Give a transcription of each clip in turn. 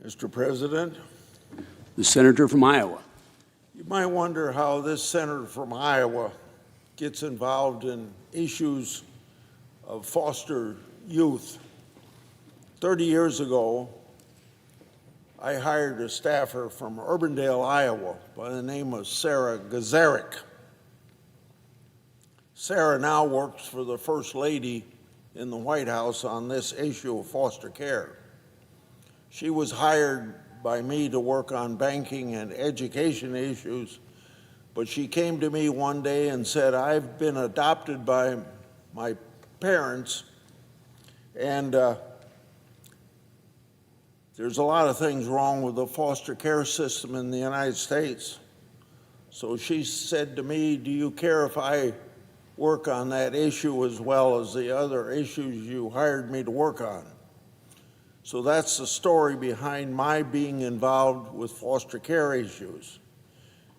Mr. President, The senator from Iowa. you might wonder how this senator from Iowa gets involved in issues of foster youth. 30 years ago, I hired a staffer from Urbandale, Iowa, by the name of Sarah Gazarek. Sarah now works for the First Lady in the White House on this issue of foster care. She was hired by me to work on banking and education issues, but she came to me one day and said, I've been adopted by my parents, and there's a lot of things wrong with the foster care system in the United States. So she said to me, do you care if I work on that issue as well as the other issues you hired me to work on? So that's the story behind my being involved with foster care issues.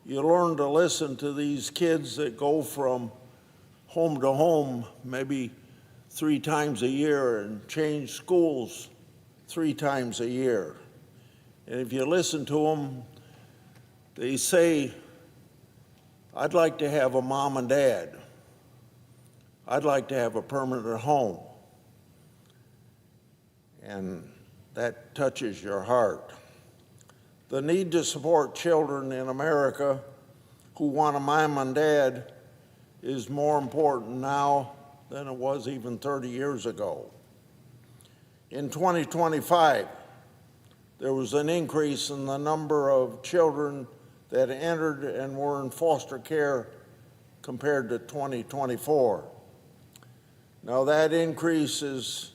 You learn to listen to these kids that go from home to home maybe 3 times a year and change schools 3 times a year. And if you listen to them, they say, I'd like to have a mom and dad. I'd like to have a permanent home. And that touches your heart. The need to support children in America who want a mom and dad is more important now than it was even 30 years ago. In 2025, there was an increase in the number of children that entered and were in foster care compared to 2024. Now, that increase is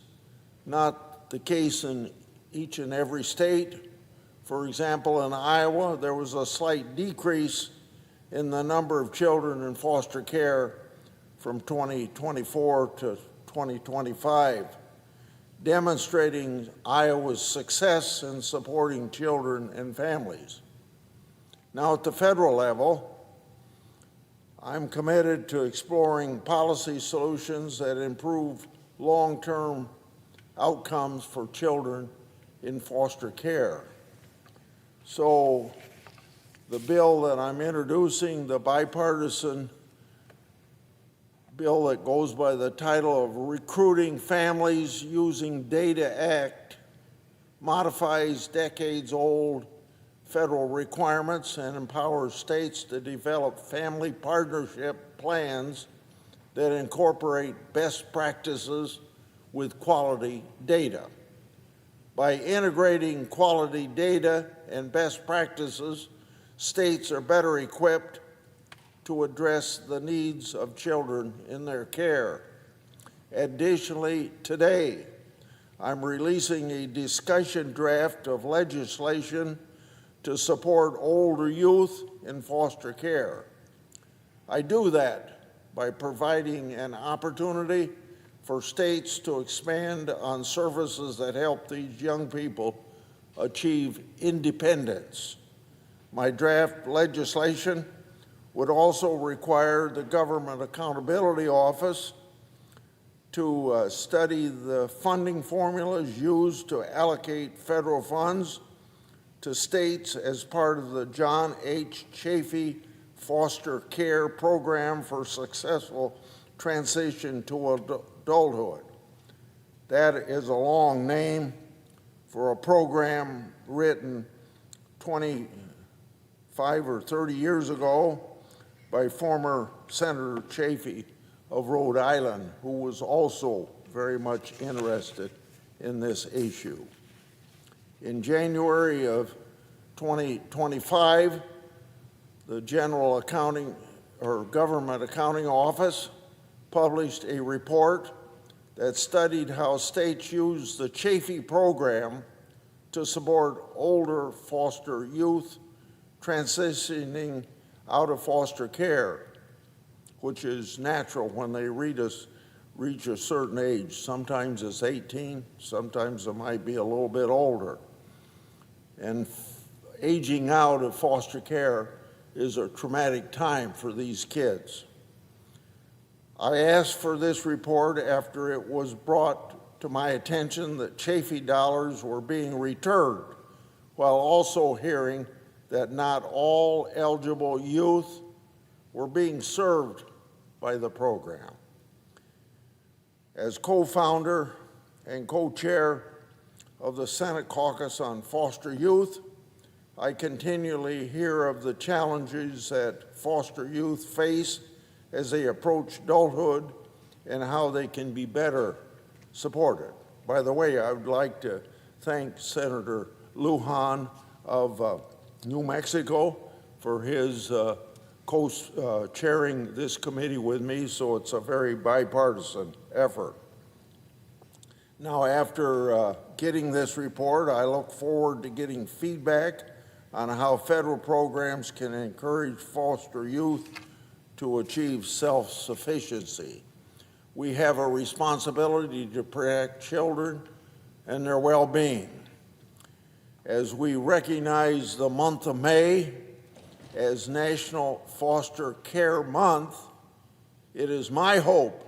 not the case in each and every state. For example, in Iowa, there was a slight decrease in the number of children in foster care from 2024 to 2025, demonstrating Iowa's success in supporting children and families. Now, at the federal level, I'm committed to exploring policy solutions that improve long-term outcomes for children in foster care. So the bill that I'm introducing, the bipartisan bill that goes by the title of Recruiting Families Using Data Act, modifies decades-old federal requirements and empowers states to develop family partnership plans that incorporate best practices with quality data. By integrating quality data and best practices, states are better equipped to address the needs of children in their care. Additionally, today, I'm releasing a discussion draft of legislation to support older youth in foster care. I do that by providing an opportunity for states to expand on services that help these young people achieve independence. My draft legislation would also require the Government Accountability Office to study the funding formulas used to allocate federal funds to states as part of the John H. Chafee Foster Care Program for Successful Transition to Adulthood. That is a long name for a program written 25 or 30 years ago by former Senator Chafee of Rhode Island, who was also very much interested in this issue. In January of 2025, the General Accounting or Government Accounting Office published a report that studied how states use the Chafee program to support older foster youth transitioning out of foster care, which is natural when they reach a certain age. Sometimes it's 18, sometimes it might be a little bit older. And aging out of foster care is a traumatic time for these kids. I asked for this report after it was brought to my attention that Chafee dollars were being returned while also hearing that not all eligible youth were being served by the program. As co-founder and co-chair of the Senate Caucus on Foster Youth, I continually hear of the challenges that foster youth face as they approach adulthood and how they can be better supported. By the way, I would like to thank Senator Lujan of New Mexico for his co-chairing this committee with me, so it's a very bipartisan effort. Now, after getting this report, I look forward to getting feedback on how federal programs can encourage foster youth to achieve self-sufficiency. We have a responsibility to protect children and their well-being. As we recognize the month of May as National Foster Care Month, it is my hope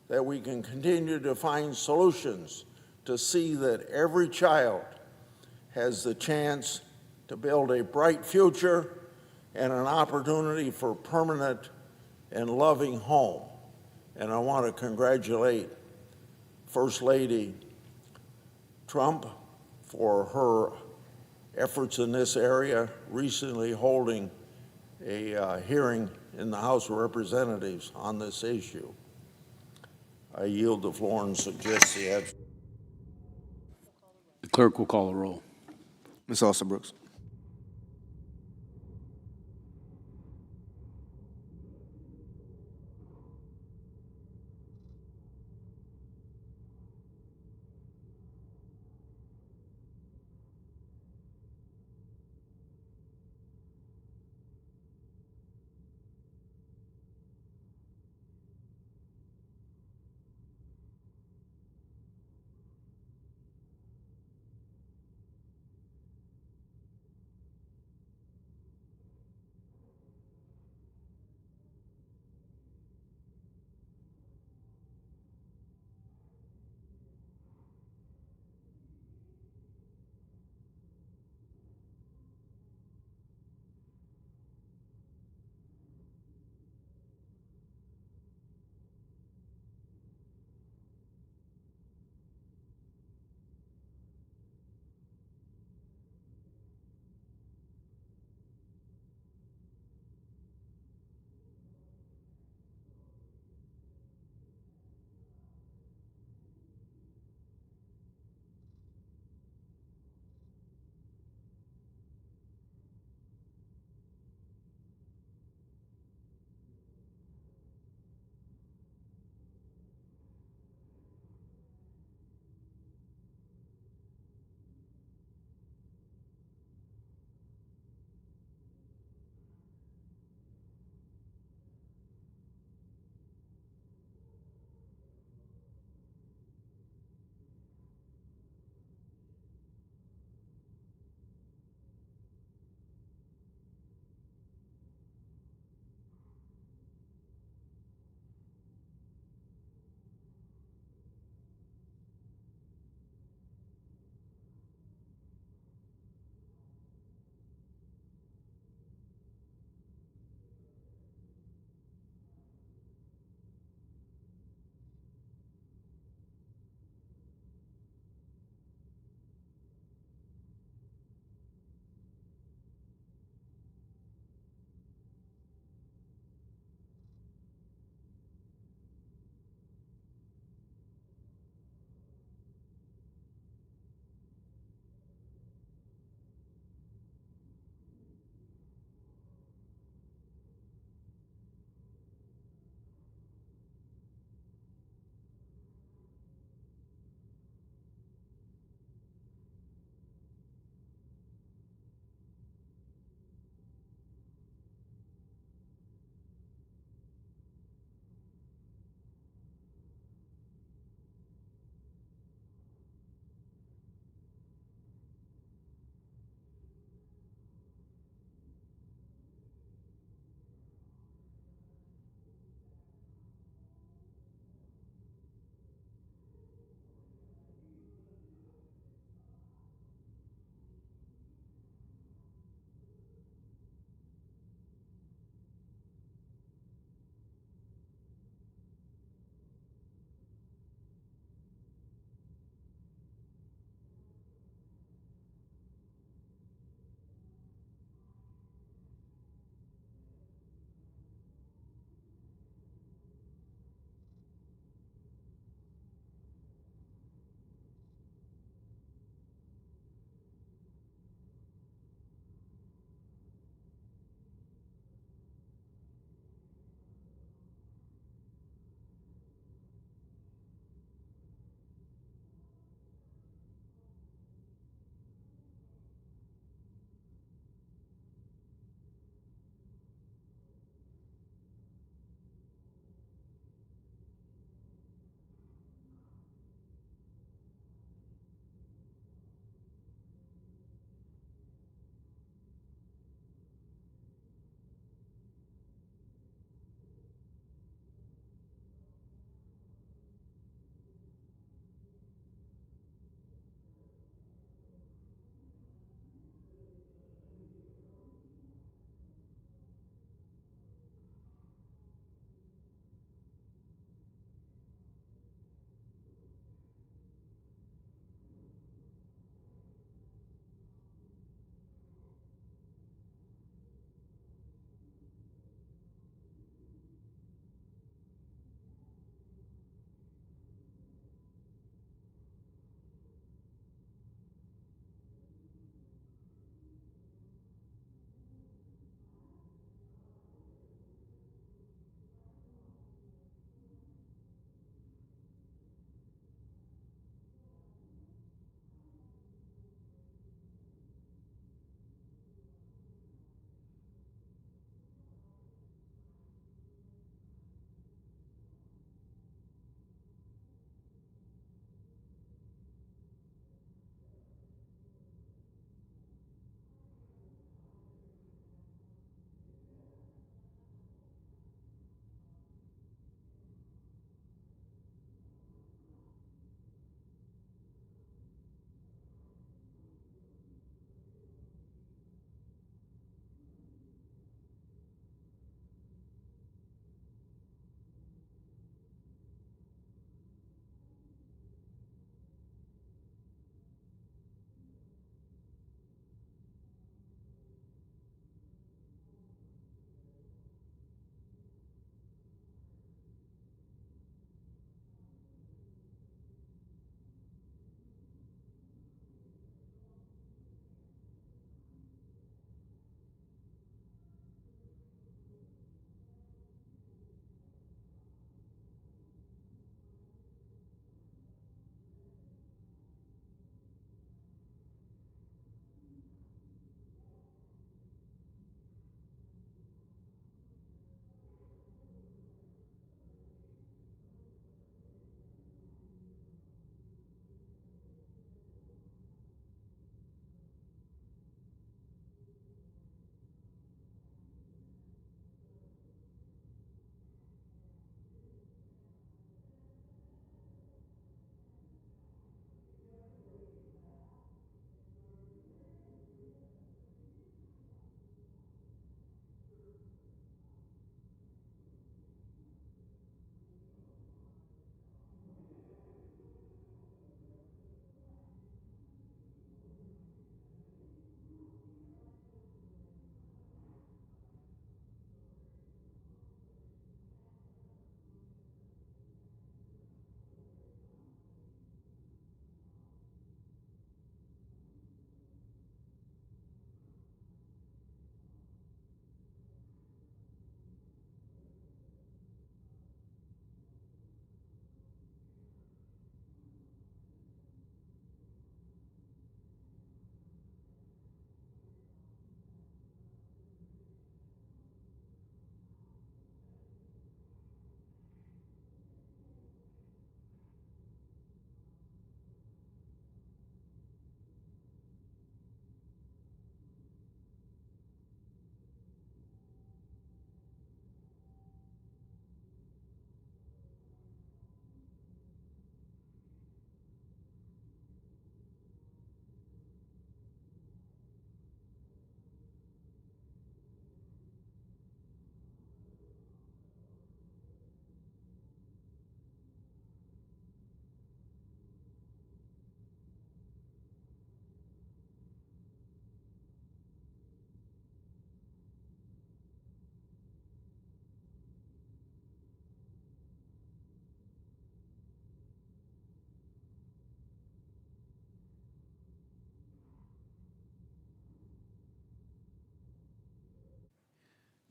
that we can continue to find solutions to see that every child has the chance to build a bright future and an opportunity for permanent and loving home. And I want to congratulate First Lady Trump for her efforts in this area, recently holding a hearing in the House of Representatives on this issue. I yield the floor and suggest the action. The clerk will call the roll. Ms. Alston-Brooks.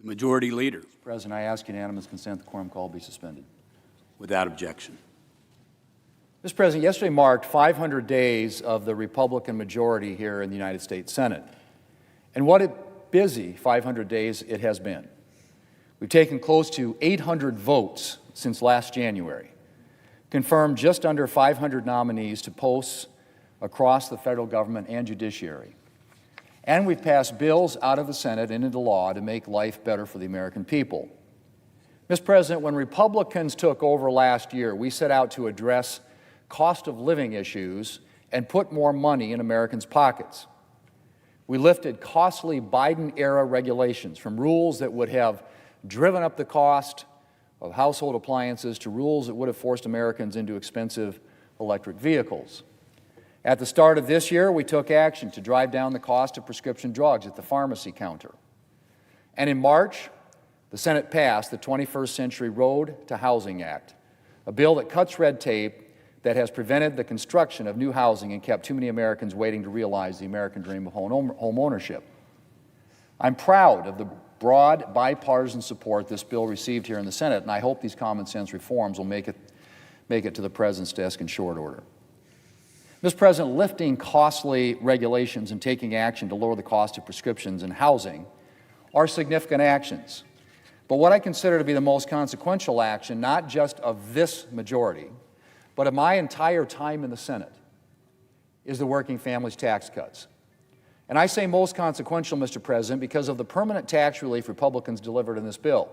The Majority Leader, President, I ask unanimous consent the quorum call be suspended. without objection. Mr. President, yesterday marked 500 days of the Republican majority here in the United States Senate. And what a busy 500 days it has been. We've taken close to 800 votes since last January, confirmed just under 500 nominees to posts across the federal government and judiciary. And we've passed bills out of the Senate and into law to make life better for the American people. Mr. President, when Republicans took over last year, we set out to address cost of living issues and put more money in Americans' pockets. We lifted costly Biden-era regulations from rules that would have driven up the cost of household appliances to rules that would have forced Americans into expensive electric vehicles. At the start of this year, we took action to drive down the cost of prescription drugs at the pharmacy counter. And in March, the Senate passed the 21st Century Road to Housing Act, a bill that cuts red tape that has prevented the construction of new housing and kept too many Americans waiting to realize the American dream of home ownership. I'm proud of the broad bipartisan support this bill received here in the Senate, and I hope these common sense reforms will make it to the President's desk in short order. Mr. President, lifting costly regulations and taking action to lower the cost of prescriptions and housing are significant actions. But what I consider to be the most consequential action, not just of this majority, but of my entire time in the Senate, is the working families tax cuts. And I say most consequential, Mr. President, because of the permanent tax relief Republicans delivered in this bill.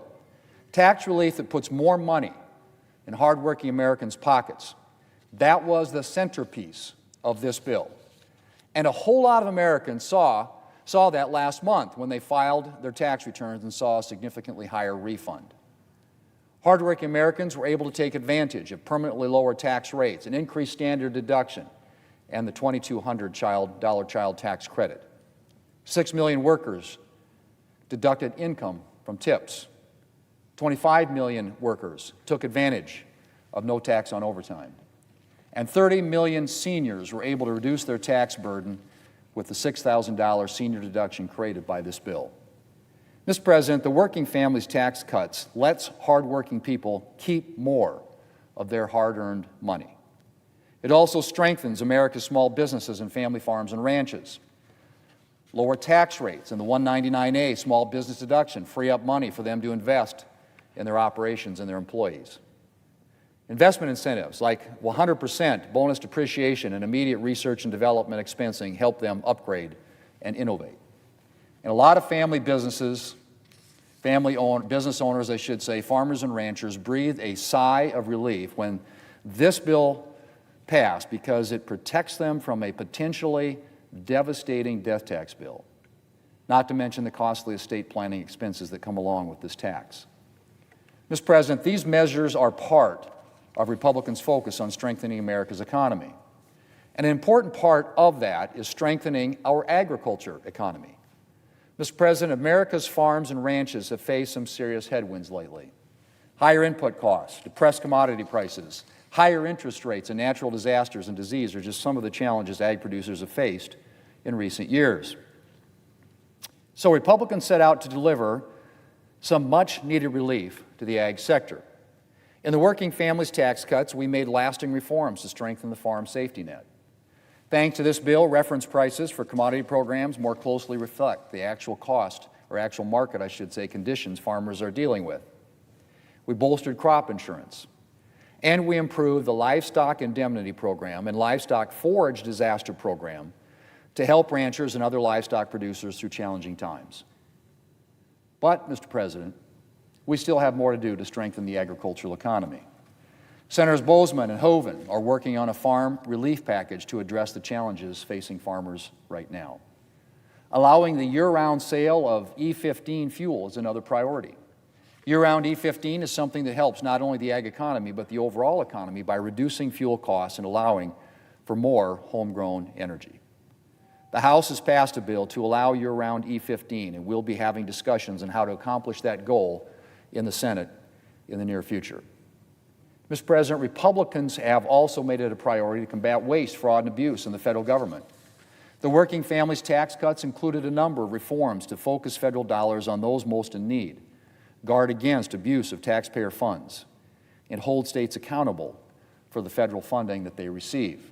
Tax relief that puts more money in hardworking Americans' pockets. That was the centerpiece of this bill. And a whole lot of Americans saw that last month when they filed their tax returns and saw a significantly higher refund. Hardworking Americans were able to take advantage of permanently lower tax rates, an increased standard deduction, and the $2,200 child tax credit. 6 million workers deducted income from tips. 25 million workers took advantage of no tax on overtime. And 30 million seniors were able to reduce their tax burden with the $6,000 senior deduction created by this bill. Mr. President, the working families tax cuts lets hardworking people keep more of their hard-earned money. It also strengthens America's small businesses and family farms and ranches. Lower tax rates and the 199A small business deduction free up money for them to invest in their operations and their employees. Investment incentives like 100% bonus depreciation and immediate research and development expensing help them upgrade and innovate. And a lot of business owners, I should say, farmers and ranchers, breathed a sigh of relief when this bill passed because it protects them from a potentially devastating death tax bill, not to mention the costly estate planning expenses that come along with this tax. Mr. President, these measures are part of Republicans' focus on strengthening America's economy. And an important part of that is strengthening our agriculture economy. Mr. President, America's farms and ranches have faced some serious headwinds lately. Higher input costs, depressed commodity prices, higher interest rates, and natural disasters and disease are just some of the challenges ag producers have faced in recent years. So Republicans set out to deliver some much-needed relief to the ag sector. In the working families tax cuts, we made lasting reforms to strengthen the farm safety net. Thanks to this bill, reference prices for commodity programs more closely reflect the actual cost, or actual market, I should say, conditions farmers are dealing with. We bolstered crop insurance, and we improved the livestock indemnity program and livestock forage disaster program to help ranchers and other livestock producers through challenging times. But, Mr. President, we still have more to do to strengthen the agricultural economy. Senators Bozeman and Hoeven are working on a farm relief package to address the challenges facing farmers right now. Allowing the year-round sale of E15 fuel is another priority. Year-round E15 is something that helps not only the ag economy, but the overall economy by reducing fuel costs and allowing for more homegrown energy. The House has passed a bill to allow year-round E15, and we'll be having discussions on how to accomplish that goal in the Senate in the near future. Mr. President, Republicans have also made it a priority to combat waste, fraud, and abuse in the federal government. The Working Families Tax Cuts included a number of reforms to focus federal dollars on those most in need, guard against abuse of taxpayer funds, and hold states accountable for the federal funding that they receive.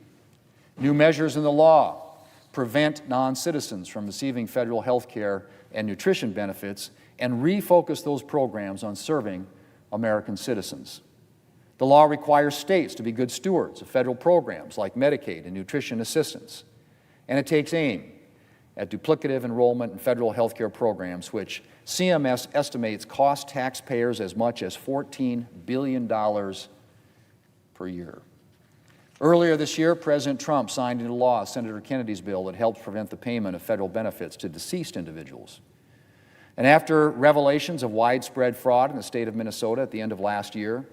New measures in the law prevent non-citizens from receiving federal health care and nutrition benefits and refocus those programs on serving American citizens. The law requires states to be good stewards of federal programs like Medicaid and nutrition assistance, and it takes aim at duplicative enrollment in federal health care programs, which CMS estimates cost taxpayers as much as $14 billion per year. Earlier this year, President Trump signed into law Senator Kennedy's bill that helps prevent the payment of federal benefits to deceased individuals. And after revelations of widespread fraud in the state of Minnesota at the end of last year,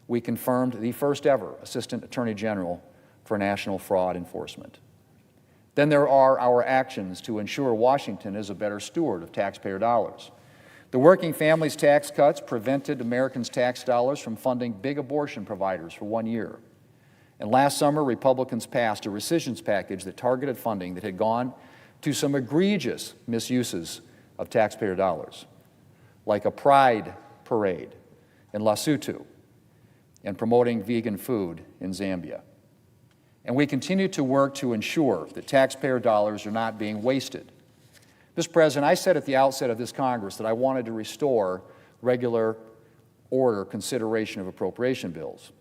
we confirmed the first ever Assistant Attorney General for National Fraud Enforcement. Then there are our actions to ensure Washington is a better steward of taxpayer dollars. The Working Families Tax Cuts prevented Americans' tax dollars from funding big abortion providers for 1 year. And last summer, Republicans passed a rescissions package that targeted funding that had gone to some egregious misuses of taxpayer dollars, like a pride parade in Lesotho and promoting vegan food in Zambia. And we continue to work to ensure that taxpayer dollars are not being wasted. Mr. President, I said at the outset of this Congress that I wanted to restore regular order consideration of appropriation bills.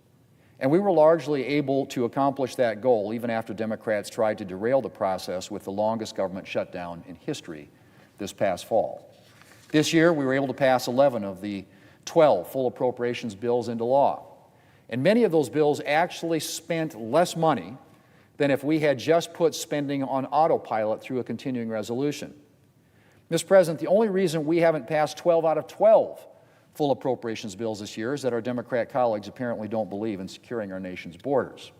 And we were largely able to accomplish that goal even after Democrats tried to derail the process with the longest government shutdown in history this past fall. This year, we were able to pass 11 of the 12 full appropriations bills into law. And many of those bills actually spent less money than if we had just put spending on autopilot through a continuing resolution. Mr. President, the only reason we haven't passed 12 out of 12 full appropriations bills this year is that our Democrat colleagues apparently don't believe in securing our nation's borders.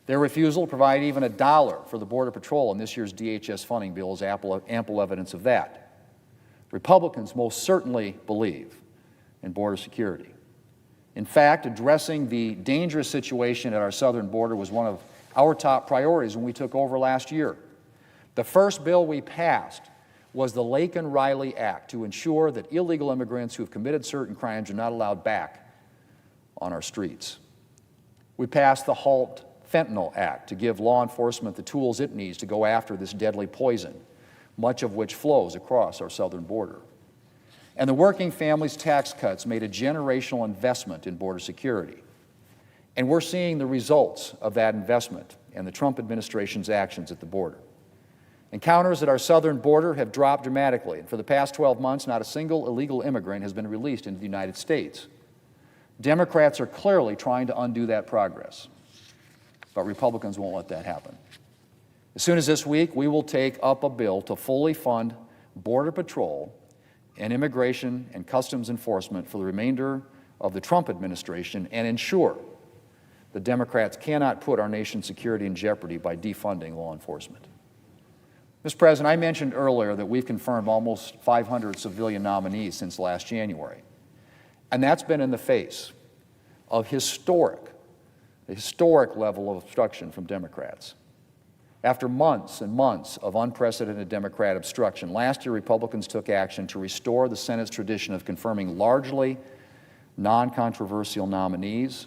Their refusal to provide even $1 for the Border Patrol in this year's DHS funding bill is ample evidence of that. Republicans most certainly believe in border security. In fact, addressing the dangerous situation at our southern border was one of our top priorities when we took over last year. The first bill we passed was the Laken-Riley Act to ensure that illegal immigrants who have committed certain crimes are not allowed back on our streets. We passed the Halt Fentanyl Act to give law enforcement the tools it needs to go after this deadly poison, much of which flows across our southern border. And the Working Families Tax Cuts made a generational investment in border security. And we're seeing the results of that investment and the Trump administration's actions at the border. Encounters at our southern border have dropped dramatically, and for the past 12 months, not a single illegal immigrant has been released into the United States. Democrats are clearly trying to undo that progress, but Republicans won't let that happen. As soon as this week, we will take up a bill to fully fund Border Patrol and Immigration and Customs Enforcement for the remainder of the Trump administration and ensure the Democrats cannot put our nation's security in jeopardy by defunding law enforcement. Mr. President, I mentioned earlier that we've confirmed almost 500 civilian nominees since last January, and that's been in the face of a historic level of obstruction from Democrats. After months and months of unprecedented Democrat obstruction, last year Republicans took action to restore the Senate's tradition of confirming largely non-controversial nominees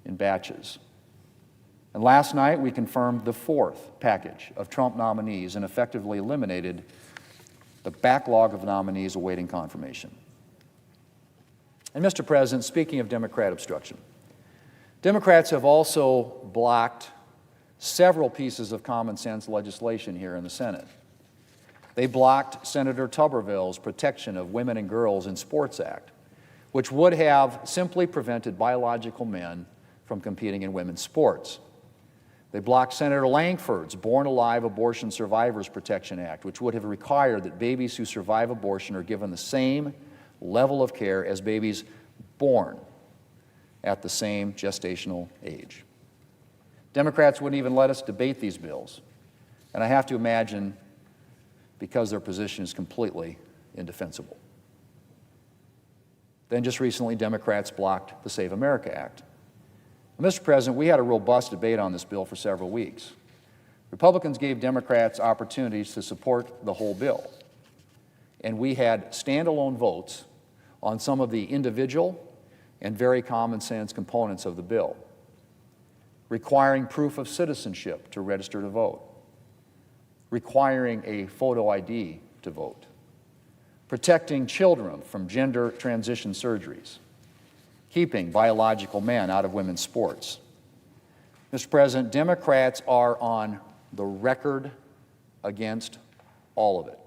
in batches. And last night, we confirmed the fourth package of Trump nominees and effectively eliminated the backlog of nominees awaiting confirmation. And Mr. President, speaking of Democrat obstruction, Democrats have also blocked several pieces of common sense legislation here in the Senate. They blocked Senator Tuberville's Protection of Women and Girls in Sports Act, which would have simply prevented biological men from competing in women's sports. They blocked Senator Langford's Born Alive Abortion Survivors Protection Act, which would have required that babies who survive abortion are given the same level of care as babies born at the same gestational age. Democrats wouldn't even let us debate these bills, and I have to imagine because their position is completely indefensible. Then just recently, Democrats blocked the Save America Act. Mr. President, we had a robust debate on this bill for several weeks. Republicans gave Democrats opportunities to support the whole bill, and we had standalone votes on some of the individual and very common sense components of the bill, requiring proof of citizenship to register to vote, requiring a photo ID to vote, protecting children from gender transition surgeries, keeping biological men out of women's sports. Mr. President, Democrats are on the record against all of it.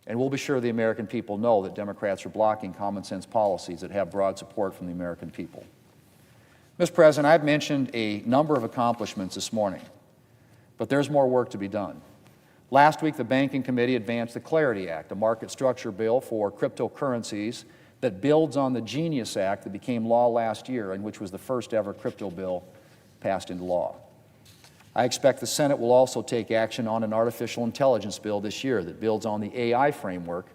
And we'll be sure the American people know that Democrats are blocking common sense policies that have broad support from the American people. Mr. President, I've mentioned a number of accomplishments this morning, but there's more work to be done. Last week, the Banking Committee advanced the Clarity Act, a market structure bill for cryptocurrencies that builds on the Genius Act that became law last year and which was the first ever crypto bill passed into law. I expect the Senate will also take action on an artificial intelligence bill this year that builds on the AI framework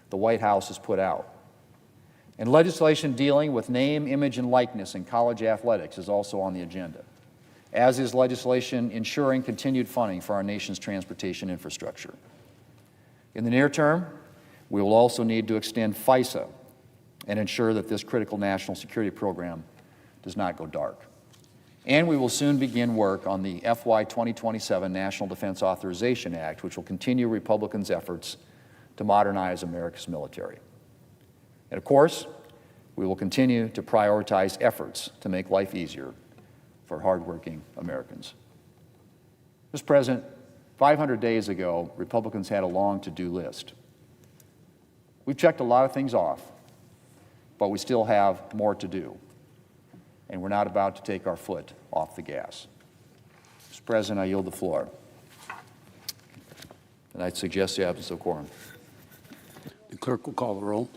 the White House has put out. And legislation dealing with name, image, and likeness in college athletics is also on the agenda, as is legislation ensuring continued funding for our nation's transportation infrastructure. In the near term, we will also need to extend FISA and ensure that this critical national security program does not go dark. And we will soon begin work on the FY 2027 National Defense Authorization Act, which will continue Republicans' efforts to modernize America's military. And of course, we will continue to prioritize efforts to make life easier for hardworking Americans. Mr. President, 500 days ago, Republicans had a long to-do list. We've checked a lot of things off, but we still have more to do. And we're not about to take our foot off the gas. Mr. President, I yield the floor. And I'd suggest the absence of quorum. The clerk will call the roll.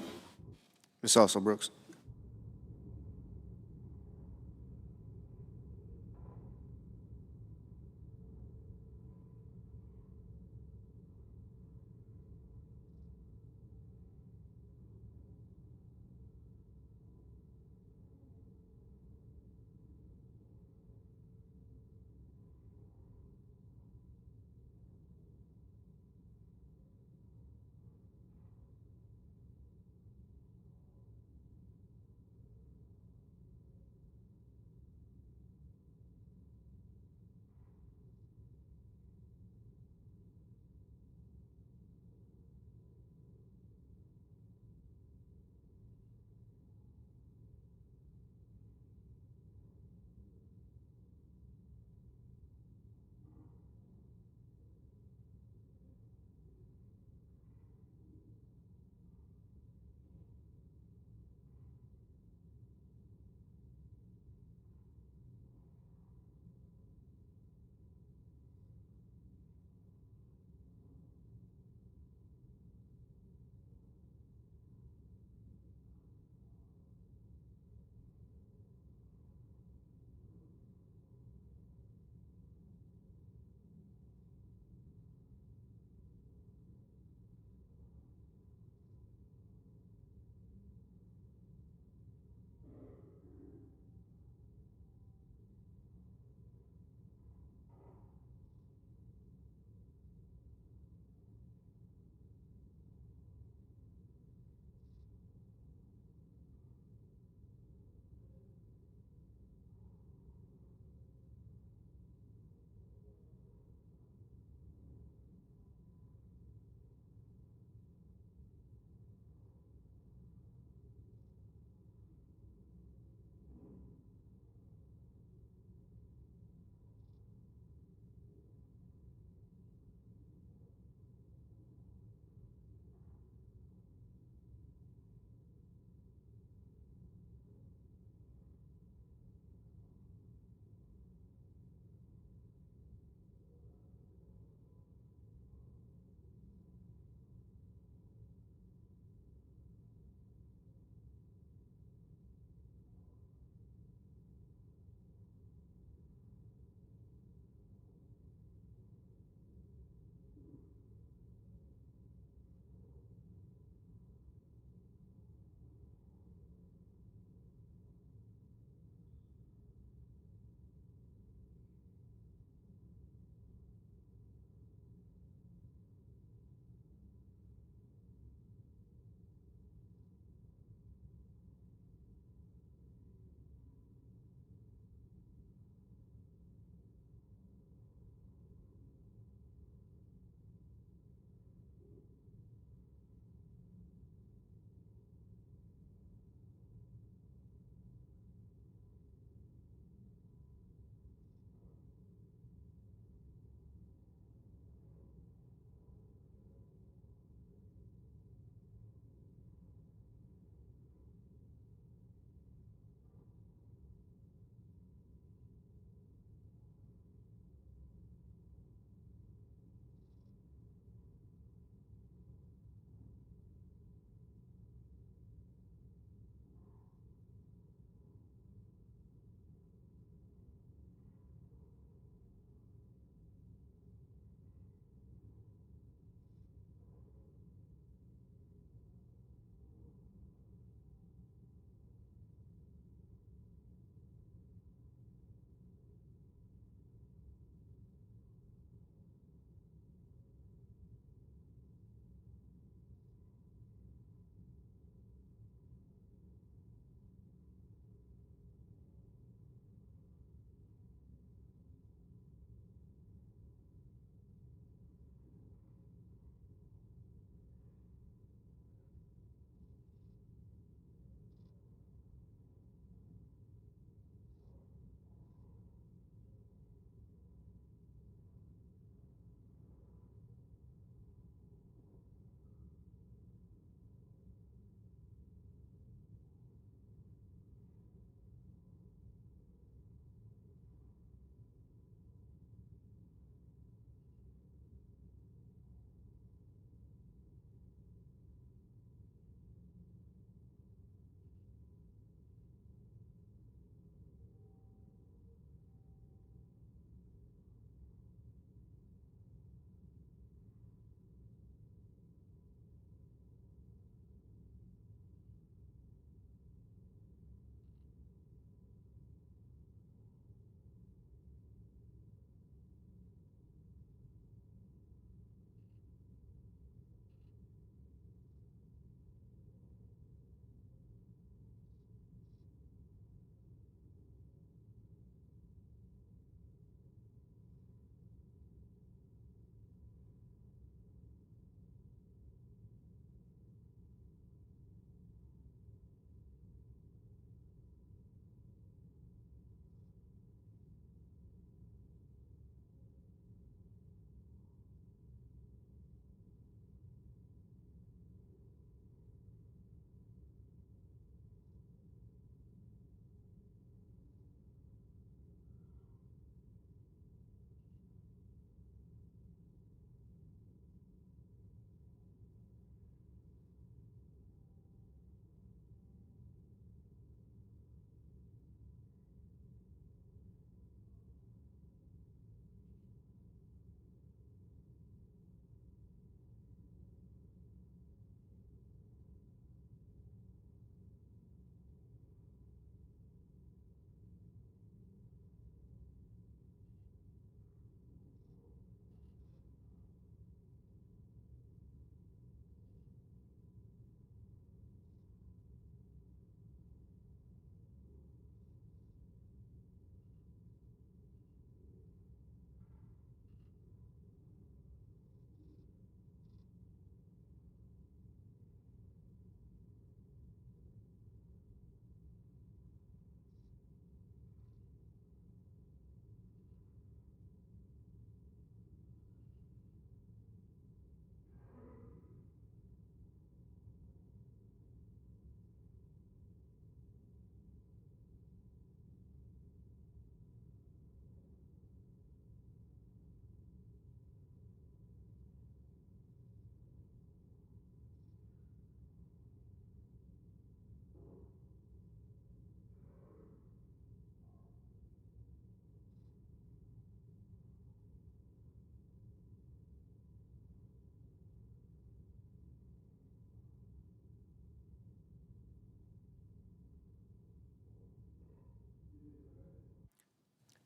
Ms. Alsop-Brooks.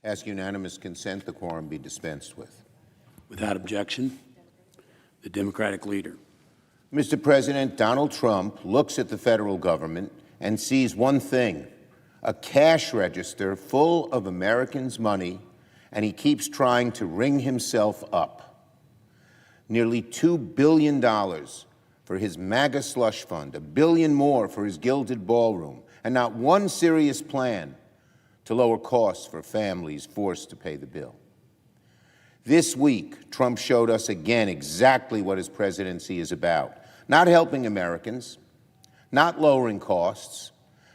Ask unanimous consent the quorum be dispensed with. Without objection, the Democratic leader. Mr. President, Donald Trump looks at the federal government and sees one thing: a cash register full of Americans' money, and he keeps trying to ring himself up. Nearly $2 billion for his MAGA slush fund, $1 billion more for his gilded ballroom, and not one serious plan to lower costs for families forced to pay the bill. This week, Trump showed us again exactly what his presidency is about: not helping Americans, not lowering costs,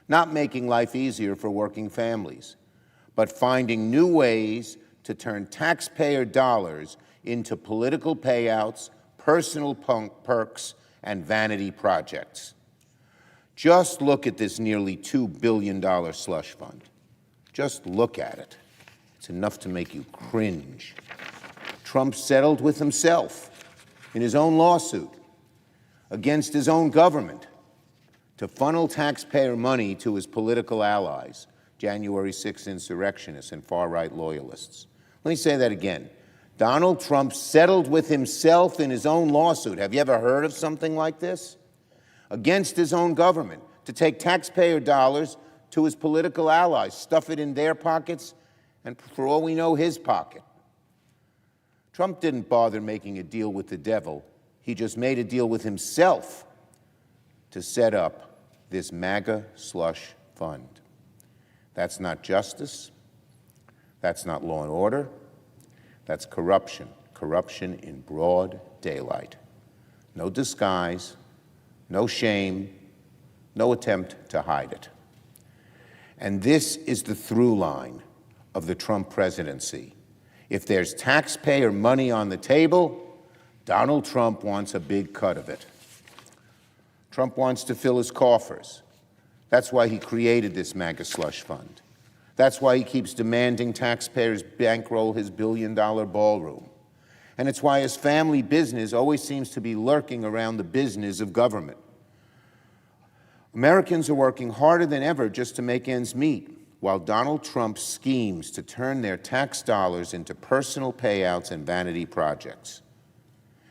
not making life easier for working families, but finding new ways to turn taxpayer dollars into political payouts, personal perks, and vanity projects. Just look at this nearly $2 billion slush fund. Just look at it. It's enough to make you cringe. Trump settled with himself in his own lawsuit against his own government to funnel taxpayer money to his political allies, January 6th insurrectionists and far-right loyalists. Let me say that again. Donald Trump settled with himself in his own lawsuit. Have you ever heard of something like this? Against his own government, to take taxpayer dollars to his political allies, stuff it in their pockets, and for all we know, his pocket. Trump didn't bother making a deal with the devil. He just made a deal with himself to set up this MAGA slush fund. That's not justice. That's not law and order. That's corruption. Corruption in broad daylight. No disguise, no shame, no attempt to hide it. And this is the through line of the Trump presidency. If there's taxpayer money on the table, Donald Trump wants a big cut of it. Trump wants to fill his coffers. That's why he created this MAGA slush fund. That's why he keeps demanding taxpayers bankroll his billion-dollar ballroom. And it's why his family business always seems to be lurking around the business of government. Americans are working harder than ever just to make ends meet, while Donald Trump schemes to turn their tax dollars into personal payouts and vanity projects.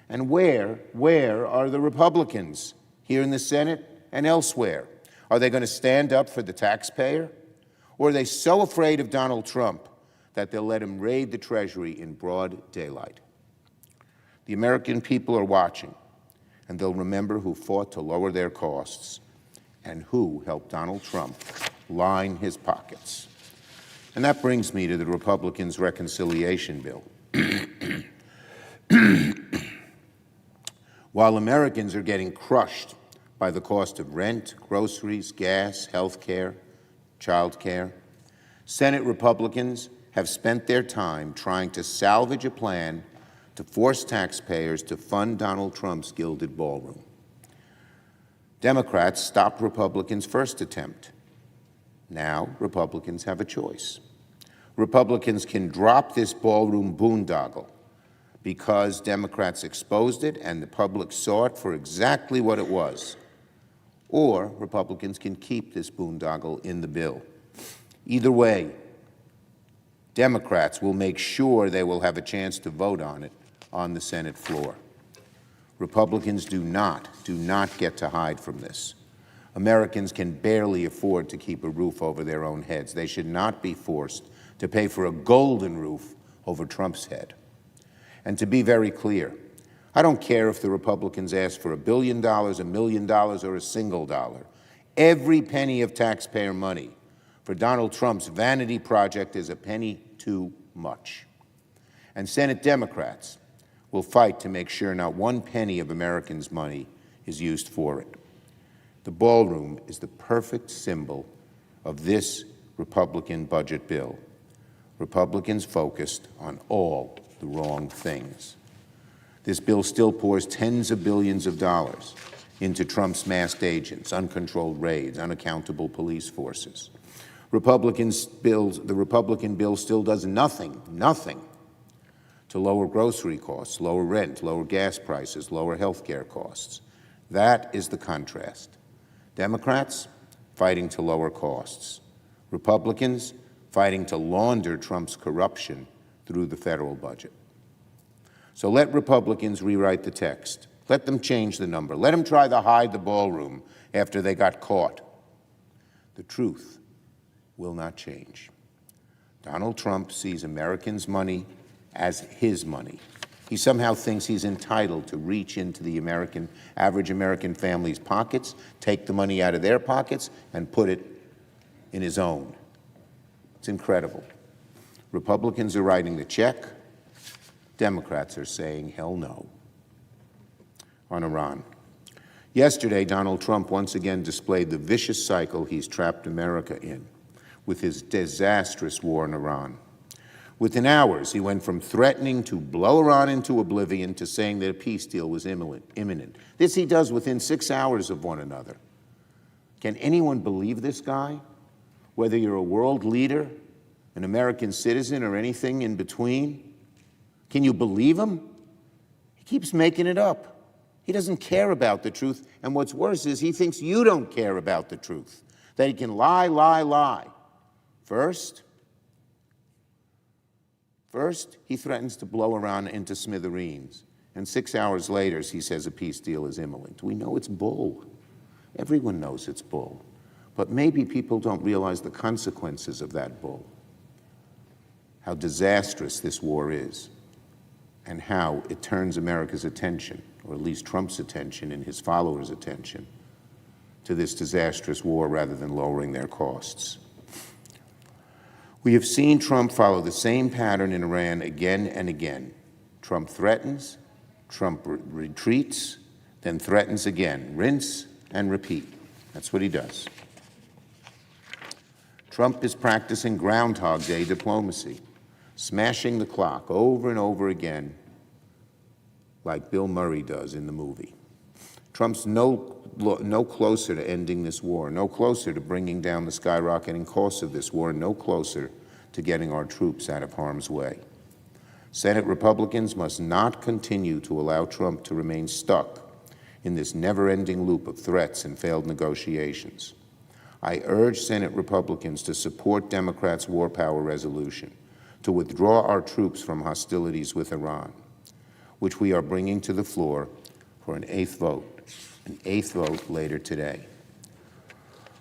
And where are the Republicans here in the Senate and elsewhere? Are they going to stand up for the taxpayer? Or are they so afraid of Donald Trump that they'll let him raid the Treasury in broad daylight? The American people are watching, and they'll remember who fought to lower their costs and who helped Donald Trump line his pockets. And that brings me to the Republicans' reconciliation bill. While Americans are getting crushed by the cost of rent, groceries, gas, health care, child care, Senate Republicans have spent their time trying to salvage a plan to force taxpayers to fund Donald Trump's gilded ballroom. Democrats stopped Republicans' first attempt. Now Republicans have a choice. Republicans can drop this ballroom boondoggle because Democrats exposed it and the public saw it for exactly what it was. Or Republicans can keep this boondoggle in the bill. Either way, Democrats will make sure they will have a chance to vote on it on the Senate floor. Republicans do not get to hide from this. Americans can barely afford to keep a roof over their own heads. They should not be forced to pay for a golden roof over Trump's head. And to be very clear, I don't care if the Republicans ask for $1 billion, $1 million, or a single dollar. Every penny of taxpayer money for Donald Trump's vanity project is a penny too much. And Senate Democrats will fight to make sure not one penny of Americans' money is used for it. The ballroom is the perfect symbol of this Republican budget bill. Republicans focused on all the wrong things. This bill still pours tens of billions of dollars into Trump's masked agents, uncontrolled raids, unaccountable police forces. The Republican bill still does nothing to lower grocery costs, lower rent, lower gas prices, lower health care costs. That is the contrast. Democrats fighting to lower costs. Republicans fighting to launder Trump's corruption through the federal budget. So let Republicans rewrite the text. Let them change the number. Let them try to hide the ballroom after they got caught. The truth will not change. Donald Trump sees Americans' money as his money. He somehow thinks he's entitled to reach into the average American family's pockets, take the money out of their pockets, and put it in his own. It's incredible. Republicans are writing the check. Democrats are saying hell no. On Iran. Yesterday, Donald Trump once again displayed the vicious cycle he's trapped America in with his disastrous war in Iran. Within hours, he went from threatening to blow Iran into oblivion to saying that a peace deal was imminent. This he does within 6 hours of one another. Can anyone believe this guy? Whether you're a world leader, an American citizen, or anything in between? Can you believe him? He keeps making it up. He doesn't care about the truth, and what's worse is he thinks you don't care about the truth, that he can lie, lie, lie. First, he threatens to blow Iran into smithereens, and 6 hours later, he says a peace deal is imminent. We know it's bull. Everyone knows it's bull. But maybe people don't realize the consequences of that bull, how disastrous this war is, and how it turns America's attention, or at least Trump's attention and his followers' attention, to this disastrous war rather than lowering their costs. We have seen Trump follow the same pattern in Iran again and again. Trump threatens, Trump retreats, then threatens again. Rinse and repeat. That's what he does. Trump is practicing Groundhog Day diplomacy, smashing the clock over and over again, like Bill Murray does in the movie. Trump's no closer to ending this war, no closer to bringing down the skyrocketing costs of this war, no closer to getting our troops out of harm's way. Senate Republicans must not continue to allow Trump to remain stuck in this never-ending loop of threats and failed negotiations. I urge Senate Republicans to support Democrats' war power resolution, to withdraw our troops from hostilities with Iran, which we are bringing to the floor for an eighth vote later today.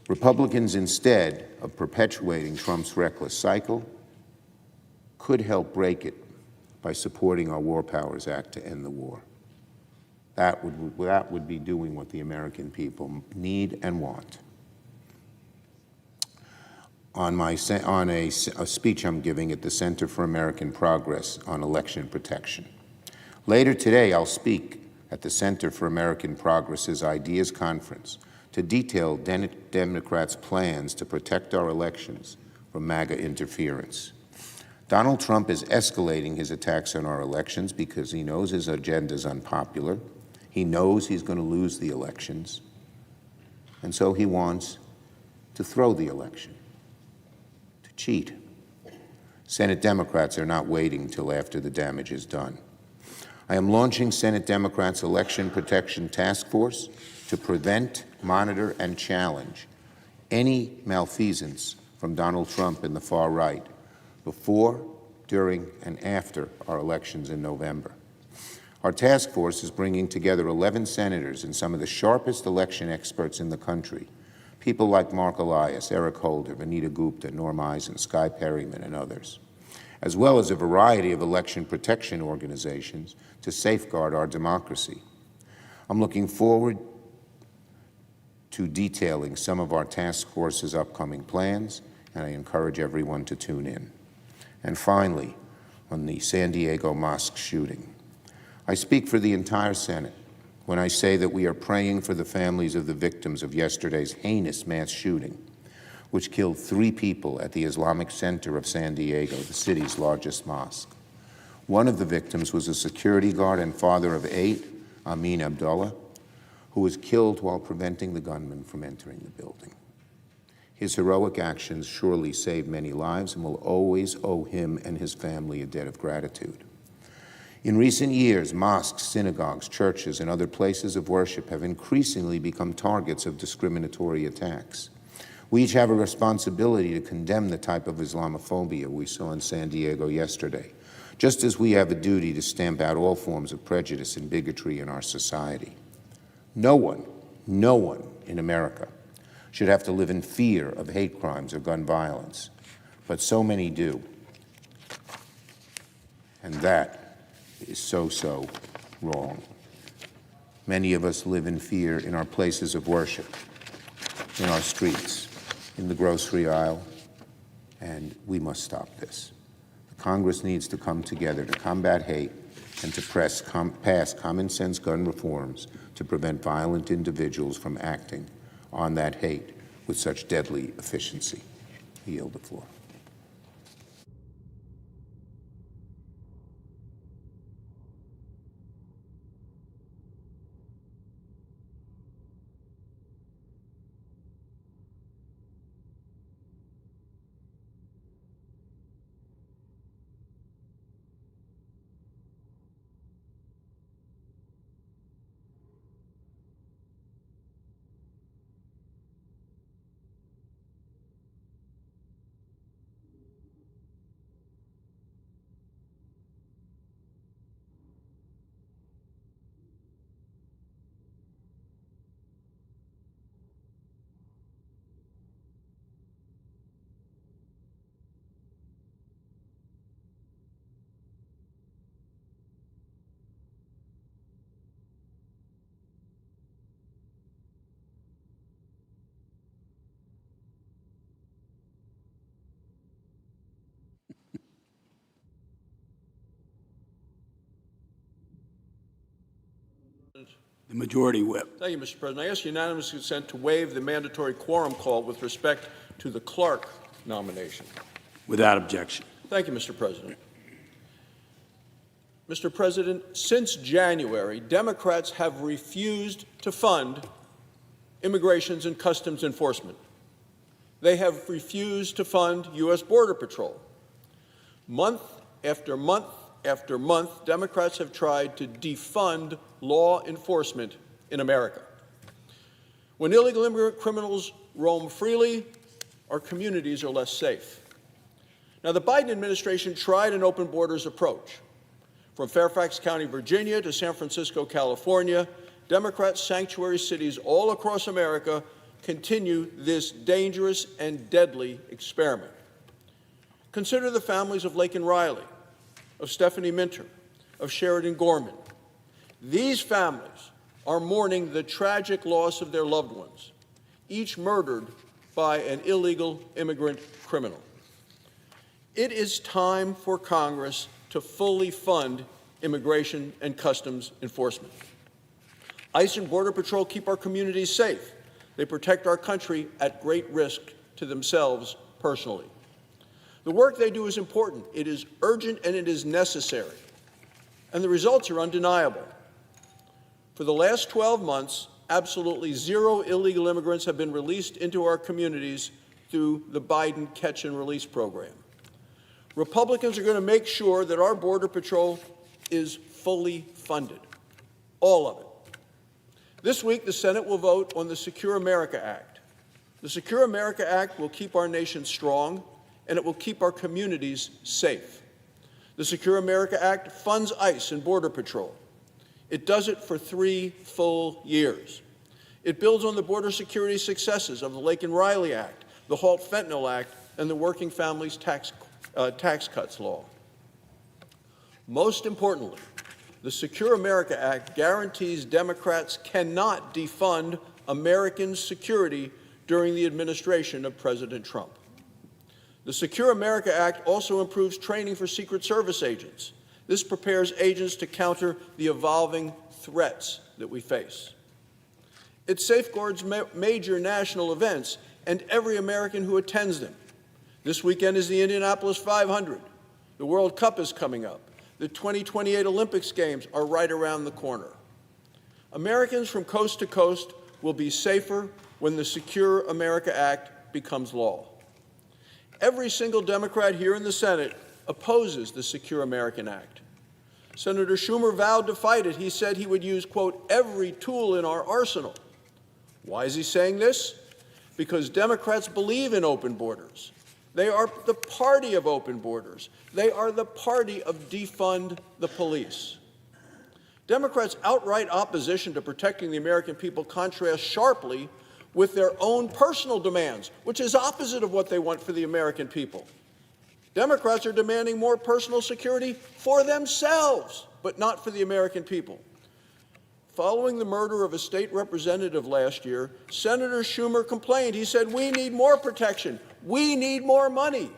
Republicans, instead of perpetuating Trump's reckless cycle, could help break it by supporting our War Powers Act to end the war. That would be doing what the American people need and want. On a speech I'm giving at the Center for American Progress on election protection. Later today, I'll speak at the Center for American Progress's Ideas Conference to detail Democrats' plans to protect our elections from MAGA interference. Donald Trump is escalating his attacks on our elections because he knows his agenda is unpopular. He knows he's going to lose the elections. And so he wants to throw the election, to cheat. Senate Democrats are not waiting till after the damage is done. I am launching Senate Democrats' Election Protection Task Force to prevent, monitor, and challenge any malfeasance from Donald Trump and the far right before, during, and after our elections in November. Our task force is bringing together 11 senators and some of the sharpest election experts in the country, people like Mark Elias, Eric Holder, Vanita Gupta, Norm Eisen, Skye Perryman, and others, as well as a variety of election protection organizations to safeguard our democracy. I'm looking forward to detailing some of our task force's upcoming plans, and I encourage everyone to tune in. And finally, on the San Diego mosque shooting, I speak for the entire Senate when I say that we are praying for the families of the victims of yesterday's heinous mass shooting, which killed 3 people at the Islamic Center of San Diego, the city's largest mosque. One of the victims was a security guard and father of 8, Amin Abdullah, who was killed while preventing the gunman from entering the building. His heroic actions surely saved many lives and will always owe him and his family a debt of gratitude. In recent years, mosques, synagogues, churches, and other places of worship have increasingly become targets of discriminatory attacks. We each have a responsibility to condemn the type of Islamophobia we saw in San Diego yesterday, just as we have a duty to stamp out all forms of prejudice and bigotry in our society. No one in America should have to live in fear of hate crimes or gun violence, but so many do. And that is so wrong. Many of us live in fear in our places of worship, in our streets, in the grocery aisle, and we must stop this. Congress needs to come together to combat hate and to pass common sense gun reforms to prevent violent individuals from acting on that hate with such deadly efficiency. I yield the floor. The Majority Whip. Thank you, Mr. President. I ask unanimous consent to waive the mandatory quorum call with respect to the Clarke nomination. Without objection. Thank you, Mr. President. Mr. President, since January, Democrats have refused to fund Immigration and Customs Enforcement. They have refused to fund U.S. Border Patrol. Month after month after month, Democrats have tried to defund law enforcement in America. When illegal immigrant criminals roam freely, our communities are less safe. Now, the Biden administration tried an open borders approach. From Fairfax County, Virginia to San Francisco, California, Democrat sanctuary cities all across America continue this dangerous and deadly experiment. Consider the families of Laken Riley, of Stephanie Minter, of Sheridan Gorman. These families are mourning the tragic loss of their loved ones, each murdered by an illegal immigrant criminal. It is time for Congress to fully fund Immigration and Customs Enforcement. ICE and Border Patrol keep our communities safe. They protect our country at great risk to themselves personally. The work they do is important, it is urgent, and it is necessary. And the results are undeniable. For the last 12 months, absolutely zero illegal immigrants have been released into our communities through the Biden Catch and Release program. Republicans are going to make sure that our Border Patrol is fully funded, all of it. This week, the Senate will vote on the Secure America Act. The Secure America Act will keep our nation strong, and it will keep our communities safe. The Secure America Act funds ICE and Border Patrol. It does it for 3 full years. It builds on the border security successes of the Laken Riley Act, the Halt Fentanyl Act, and the Working Families Tax Cuts Law. Most importantly, the Secure America Act guarantees Democrats cannot defund American security during the administration of President Trump. The Secure America Act also improves training for Secret Service agents. This prepares agents to counter the evolving threats that we face. It safeguards major national events and every American who attends them. This weekend is the Indianapolis 500. The World Cup is coming up. The 2028 Olympics Games are right around the corner. Americans from coast to coast will be safer when the Secure America Act becomes law. Every single Democrat here in the Senate opposes the Secure American Act. Senator Schumer vowed to fight it. He said he would use, quote, every tool in our arsenal. Why is he saying this? because Democrats believe in open borders. They are the party of open borders. They are the party of defund the police. Democrats' outright opposition to protecting the American people contrasts sharply with their own personal demands, which is opposite of what they want for the American people. Democrats are demanding more personal security for themselves, but not for the American people. Following the murder of a state representative last year, Senator Schumer complained. He said, "We need more protection. We need more money."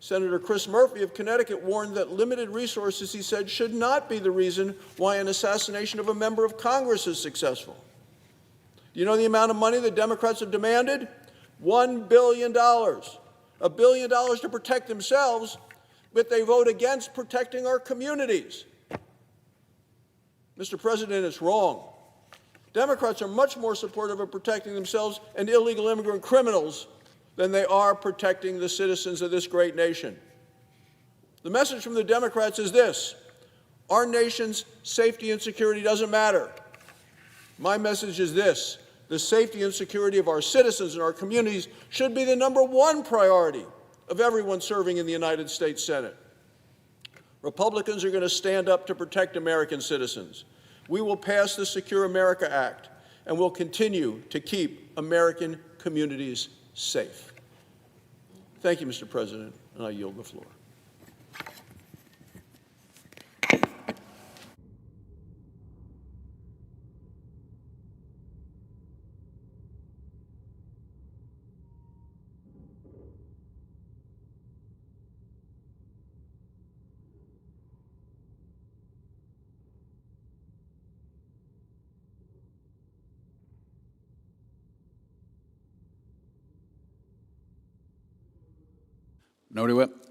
Senator Chris Murphy of Connecticut warned that limited resources, he said, should not be the reason why an assassination of a member of Congress is successful. Do you know the amount of money the Democrats have demanded? $1 billion. $1 billion to protect themselves, but they vote against protecting our communities. Mr. President, it's wrong. Democrats are much more supportive of protecting themselves and illegal immigrant criminals than they are protecting the citizens of this great nation. The message from the Democrats is this: our nation's safety and security doesn't matter. My message is this: the safety and security of our citizens and our communities should be the #1 priority of everyone serving in the United States Senate. Republicans are going to stand up to protect American citizens. We will pass the Secure America Act, and we'll continue to keep American communities safe. Thank you, Mr. President, and I yield the floor. Minority Whip.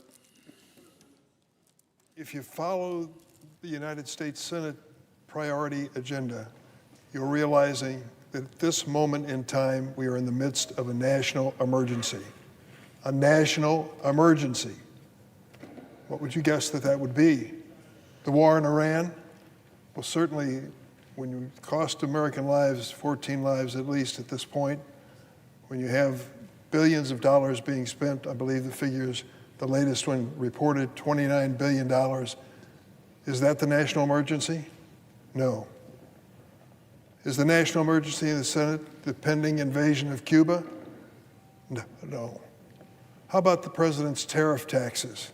If you follow the United States Senate priority agenda, you're realizing that at this moment in time, we are in the midst of a national emergency. A national emergency. What would you guess that would be? The war in Iran? Well, certainly, when you cost American lives, 14 lives at least at this point, when you have billions of dollars being spent, I believe the figures, the latest one reported $29 billion. Is that the national emergency? No. Is the national emergency in the Senate the pending invasion of Cuba? No. How about the president's tariff taxes?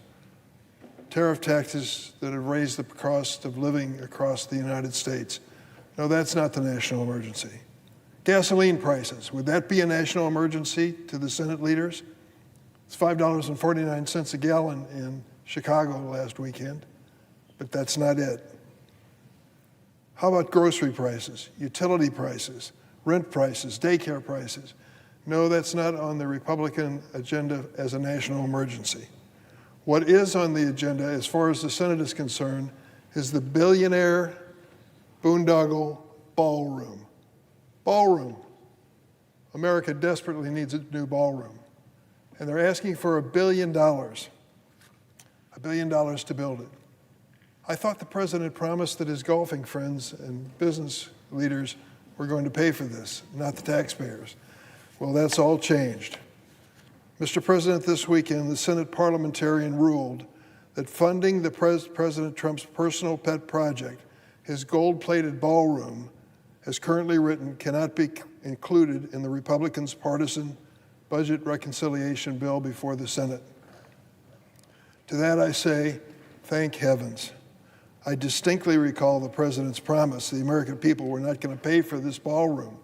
Tariff taxes that have raised the cost of living across the United States. No, that's not the national emergency. Gasoline prices, would that be a national emergency to the Senate leaders? It's $5.49 a gallon in Chicago last weekend, but that's not it. How about grocery prices, utility prices, rent prices, daycare prices? No, that's not on the Republican agenda as a national emergency. What is on the agenda, as far as the Senate is concerned, is the billionaire boondoggle ballroom. Ballroom. America desperately needs a new ballroom. And they're asking for $1 billion. $1 billion to build it. I thought the president promised that his golfing friends and business leaders were going to pay for this, not the taxpayers. Well, that's all changed. Mr. President, this weekend, the Senate parliamentarian ruled that funding the President Trump's personal pet project, his gold-plated ballroom, as currently written, cannot be included in the Republicans' partisan budget reconciliation bill before the Senate. To that I say, thank heavens. I distinctly recall the president's promise the American people were not going to pay for this ballroom.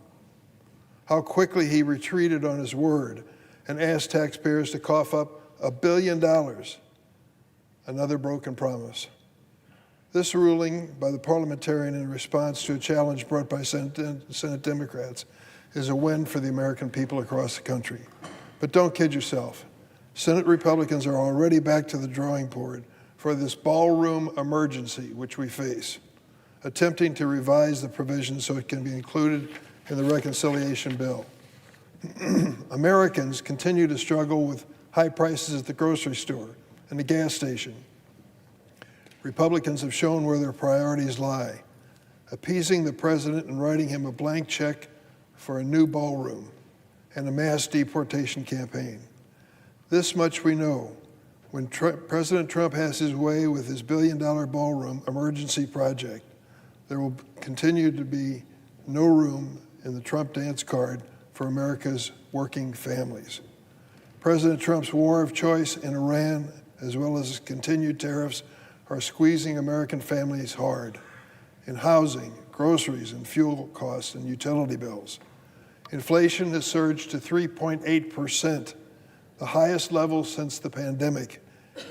How quickly he retreated on his word and asked taxpayers to cough up $1 billion. Another broken promise. This ruling by the parliamentarian in response to a challenge brought by Senate Democrats is a win for the American people across the country. But don't kid yourself. Senate Republicans are already back to the drawing board for this ballroom emergency which we face, attempting to revise the provision so it can be included in the reconciliation bill. Americans continue to struggle with high prices at the grocery store and the gas station. Republicans have shown where their priorities lie, appeasing the president and writing him a blank check for a new ballroom. and a mass deportation campaign. This much we know. When President Trump has his way with his billion-dollar ballroom emergency project, there will continue to be no room in the Trump dance card for America's working families. President Trump's war of choice in Iran, as well as his continued tariffs, are squeezing American families hard in housing, groceries, and fuel costs and utility bills. Inflation has surged to 3.8%, the highest level since the pandemic,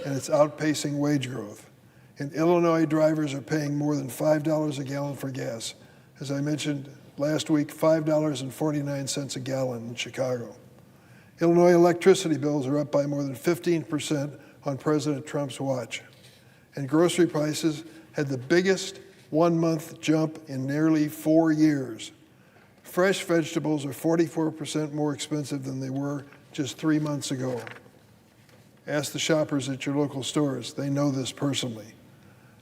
and it's outpacing wage growth. In Illinois, drivers are paying more than $5 a gallon for gas. As I mentioned last week, $5.49 a gallon in Chicago. Illinois electricity bills are up by more than 15% on President Trump's watch. And grocery prices had the biggest one-month jump in nearly 4 years. Fresh vegetables are 44% more expensive than they were just 3 months ago. Ask the shoppers at your local stores. They know this personally.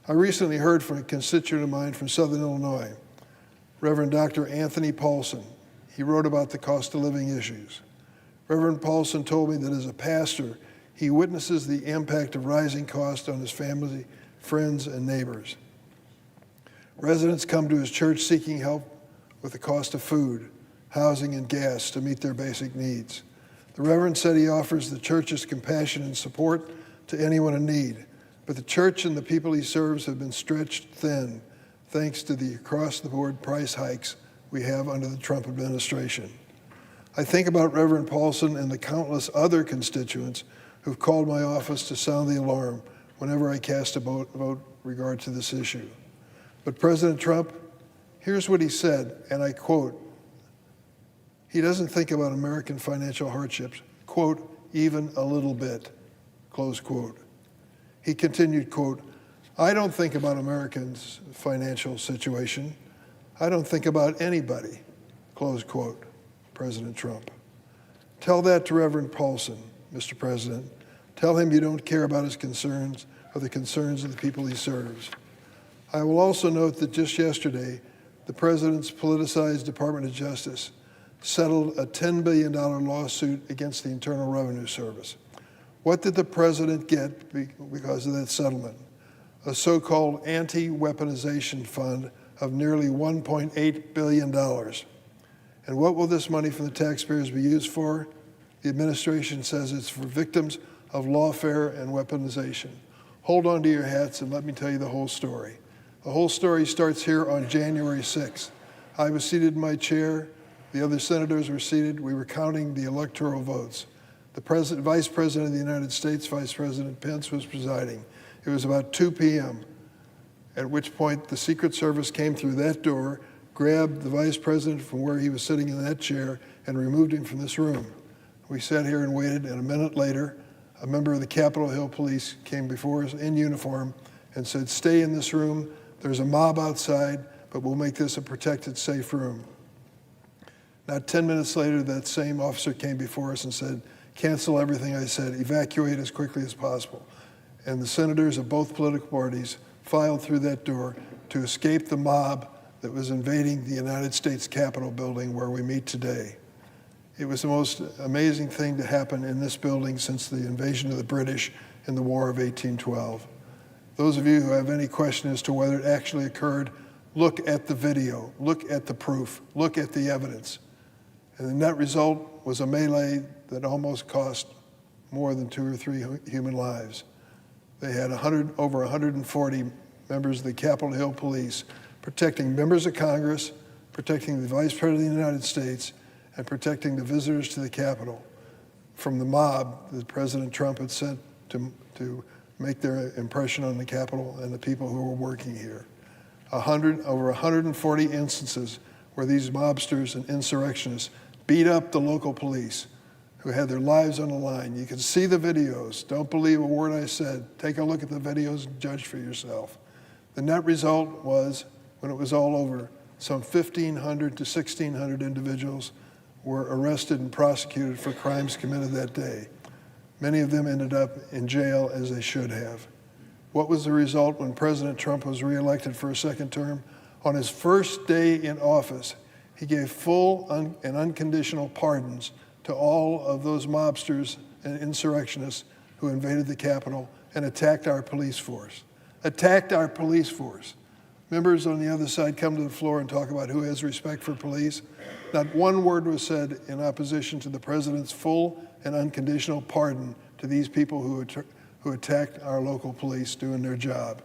I recently heard from a constituent of mine from Southern Illinois, Reverend Dr. Anthony Paulson. He wrote about the cost of living issues. Reverend Paulson told me that as a pastor, he witnesses the impact of rising costs on his family, friends, and neighbors. Residents come to his church seeking help with the cost of food, housing, and gas to meet their basic needs. The Reverend said he offers the church's compassion and support to anyone in need, but the church and the people he serves have been stretched thin thanks to the across-the-board price hikes we have under the Trump administration. I think about Reverend Paulson and the countless other constituents who've called my office to sound the alarm whenever I cast a vote regard to this issue. But President Trump, here's what he said, and I quote, he doesn't think about American financial hardships, quote, even a little bit, close quote. He continued, quote, I don't think about Americans' financial situation. I don't think about anybody, close quote, President Trump. Tell that to Reverend Paulson, Mr. President. Tell him you don't care about his concerns or the concerns of the people he serves. I will also note that just yesterday, the President's politicized Department of Justice settled a $10 billion lawsuit against the Internal Revenue Service. What did the President get because of that settlement? A so-called anti-weaponization fund of nearly $1.8 billion. And what will this money from the taxpayers be used for? The administration says it's for victims of lawfare and weaponization. Hold on to your hats and let me tell you the whole story. The whole story starts here on January 6th. I was seated in my chair. The other senators were seated. We were counting the electoral votes. The Vice President of the United States, Vice President Pence, was presiding. It was about 2 p.m., at which point the Secret Service came through that door, grabbed the Vice President from where he was sitting in that chair, and removed him from this room. We sat here and waited, and a minute later, a member of the Capitol Hill Police came before us in uniform and said, stay in this room. There's a mob outside, but we'll make this a protected, safe room. Not 10 minutes later, that same officer came before us and said, cancel everything I said, evacuate as quickly as possible. And the senators of both political parties filed through that door to escape the mob that was invading the United States Capitol building where we meet today. It was the most amazing thing to happen in this building since the invasion of the British in the War of 1812. Those of you who have any question as to whether it actually occurred, look at the video, look at the proof, look at the evidence. And the net result was a melee that almost cost more than 2 or 3 human lives. They had over 140 members of the Capitol Hill Police protecting members of Congress, protecting the Vice President of the United States, and protecting the visitors to the Capitol from the mob that President Trump had sent to make their impression on the Capitol and the people who were working here. Over 140 instances where these mobsters and insurrectionists beat up the local police who had their lives on the line. You can see the videos. Don't believe a word I said. Take a look at the videos and judge for yourself. The net result was, when it was all over, some 1,500 to 1,600 individuals were arrested and prosecuted for crimes committed that day. Many of them ended up in jail, as they should have. What was the result when President Trump was reelected for a second term? On his first day in office, he gave full and unconditional pardons to all of those mobsters and insurrectionists who invaded the Capitol and attacked our police force. Attacked our police force. Members on the other side come to the floor and talk about who has respect for police. Not one word was said in opposition to the president's full and unconditional pardon to these people who attacked our local police doing their job.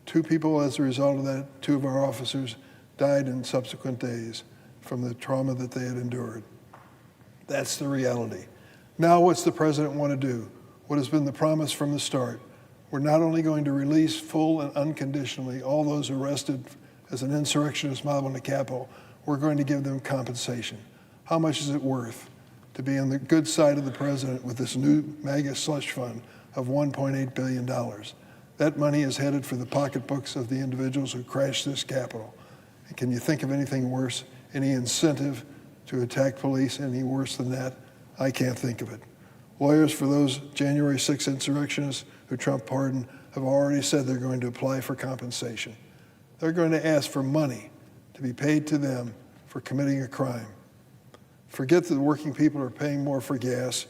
2 people, as a result of that, 2 of our officers died in subsequent days from the trauma that they had endured. That's the reality. Now what's the president want to do? What has been the promise from the start? We're not only going to release full and unconditionally all those arrested as an insurrectionist mob on the Capitol, we're going to give them compensation. How much is it worth to be on the good side of the president with this new MAGA slush fund of $1.8 billion? That money is headed for the pocketbooks of the individuals who crashed this Capitol. And can you think of anything worse? Any incentive to attack police any worse than that? I can't think of it. Lawyers for those January 6 insurrectionists who Trump pardoned have already said they're going to apply for compensation. They're going to ask for money to be paid to them for committing a crime. Forget that the working people are paying more for gas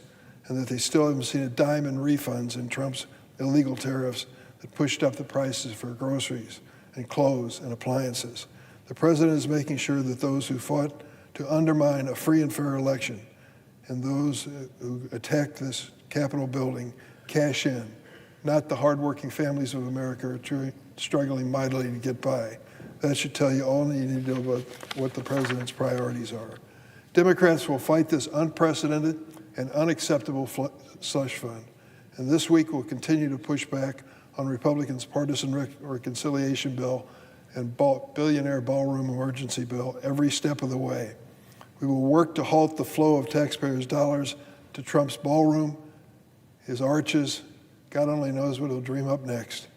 and that they still haven't seen a dime in refunds in Trump's illegal tariffs that pushed up the prices for groceries and clothes and appliances. The president is making sure that those who fought to undermine a free and fair election and those who attacked this Capitol building cash in, not the hardworking families of America who are struggling mightily to get by. That should tell you all you need to know about what the president's priorities are. Democrats will fight this unprecedented and unacceptable slush fund. And this week we'll continue to push back on Republicans' partisan reconciliation bill and billionaire ballroom emergency bill every step of the way. We will work to halt the flow of taxpayers' dollars to Trump's ballroom, his arches, God only knows what he'll dream up next,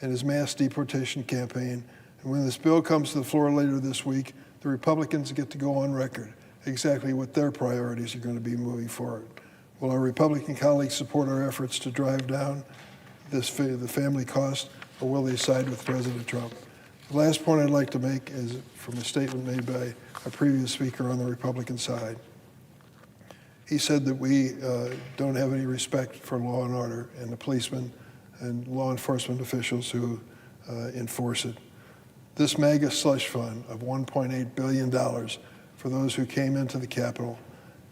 and his mass deportation campaign. And when this bill comes to the floor later this week, the Republicans get to go on record exactly what their priorities are going to be moving forward. Will our Republican colleagues support our efforts to drive down the family cost, or will they side with President Trump? The last point I'd like to make is from a statement made by a previous speaker on the Republican side. He said that we don't have any respect for law and order and the policemen and law enforcement officials who enforce it. This MAGA slush fund of $1.8 billion for those who came into the Capitol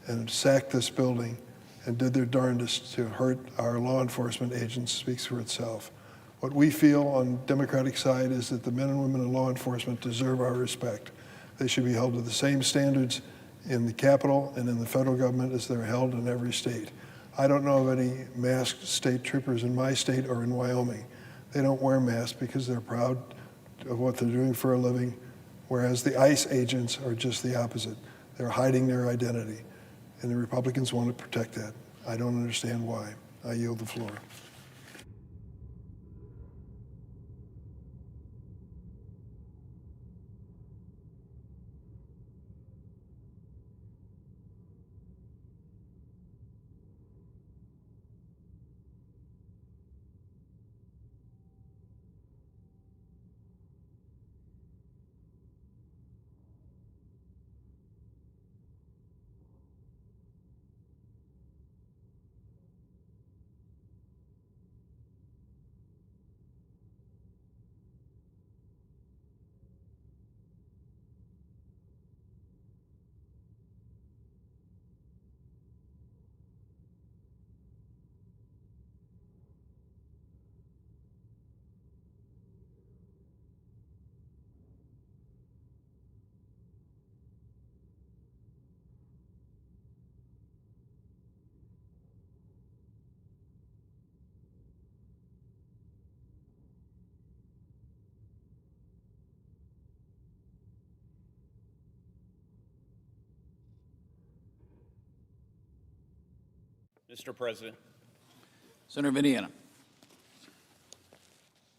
and sacked this building and did their darndest to hurt our law enforcement agents speaks for itself. What we feel on the Democratic side is that the men and women in law enforcement deserve our respect. They should be held to the same standards in the Capitol and in the federal government as they're held in every state. I don't know of any masked state troopers in my state or in Wyoming. They don't wear masks because they're proud of what they're doing for a living, whereas the ICE agents are just the opposite. They're hiding their identity, and the Republicans want to protect that. I don't understand why. I yield the floor. Mr. President. Senator from Indiana.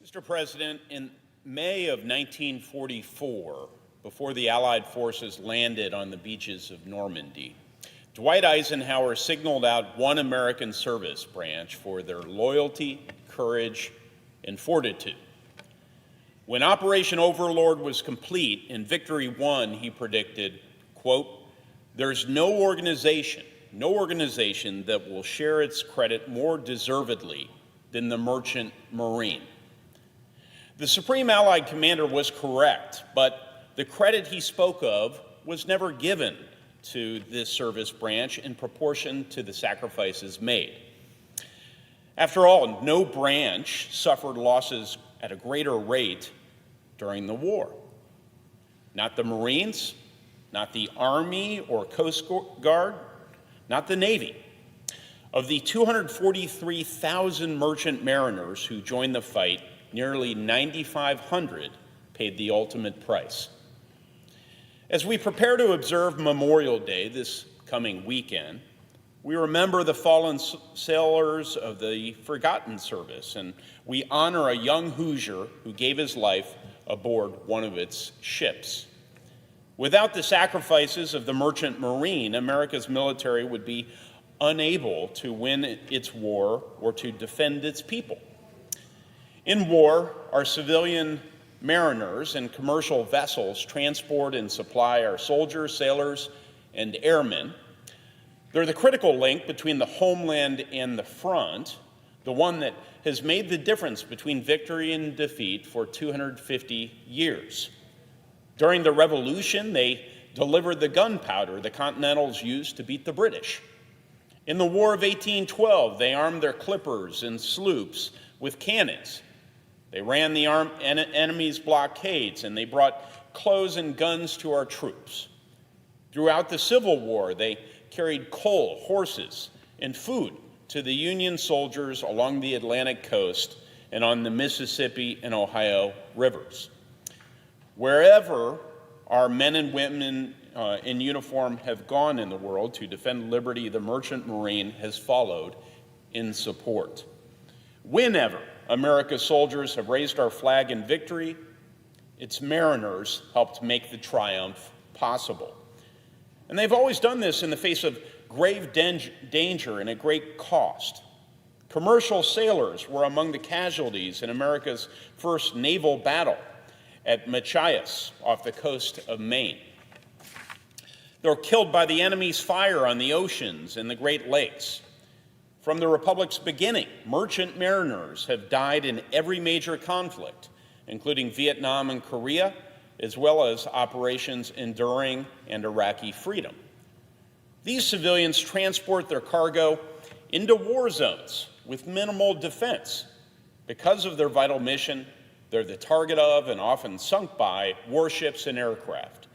Mr. President, in May of 1944, before the Allied forces landed on the beaches of Normandy, Dwight Eisenhower signaled out one American service branch for their loyalty, courage, and fortitude. When Operation Overlord was complete and victory won, he predicted, quote, "There's no organization, no organization that will share its credit more deservedly than the Merchant Marine. The Supreme Allied Commander was correct, but the credit he spoke of was never given to this service branch in proportion to the sacrifices made. After all, no branch suffered losses at a greater rate during the war. Not the Marines, not the Army or Coast Guard, not the Navy. Of the 243,000 merchant mariners who joined the fight, nearly 9,500 paid the ultimate price. As we prepare to observe Memorial Day this coming weekend, we remember the fallen sailors of the forgotten service, and we honor a young Hoosier who gave his life aboard one of its ships. Without the sacrifices of the Merchant Marine, America's military would be unable to win its war or to defend its people. In war, our civilian mariners and commercial vessels transport and supply our soldiers, sailors, and airmen. They're the critical link between the homeland and the front, the one that has made the difference between victory and defeat for 250 years. During the Revolution, they delivered the gunpowder the Continentals used to beat the British. In the War of 1812, they armed their clippers and sloops with cannons. They ran the enemy's blockades, and they brought clothes and guns to our troops. Throughout the Civil War, they carried coal, horses, and food to the Union soldiers along the Atlantic coast and on the Mississippi and Ohio rivers. Wherever our men and women in uniform have gone in the world to defend liberty, the Merchant Marine has followed in support. Whenever America's soldiers have raised our flag in victory, its mariners helped make the triumph possible. And they've always done this in the face of grave danger and at great cost. Commercial sailors were among the casualties in America's first naval battle at Machias off the coast of Maine. They were killed by the enemy's fire on the oceans and the Great Lakes. From the Republic's beginning, merchant mariners have died in every major conflict, including Vietnam and Korea, as well as operations enduring and Iraqi freedom. These civilians transport their cargo into war zones with minimal defense. Because of their vital mission, they're the target of and often sunk by warships and aircraft.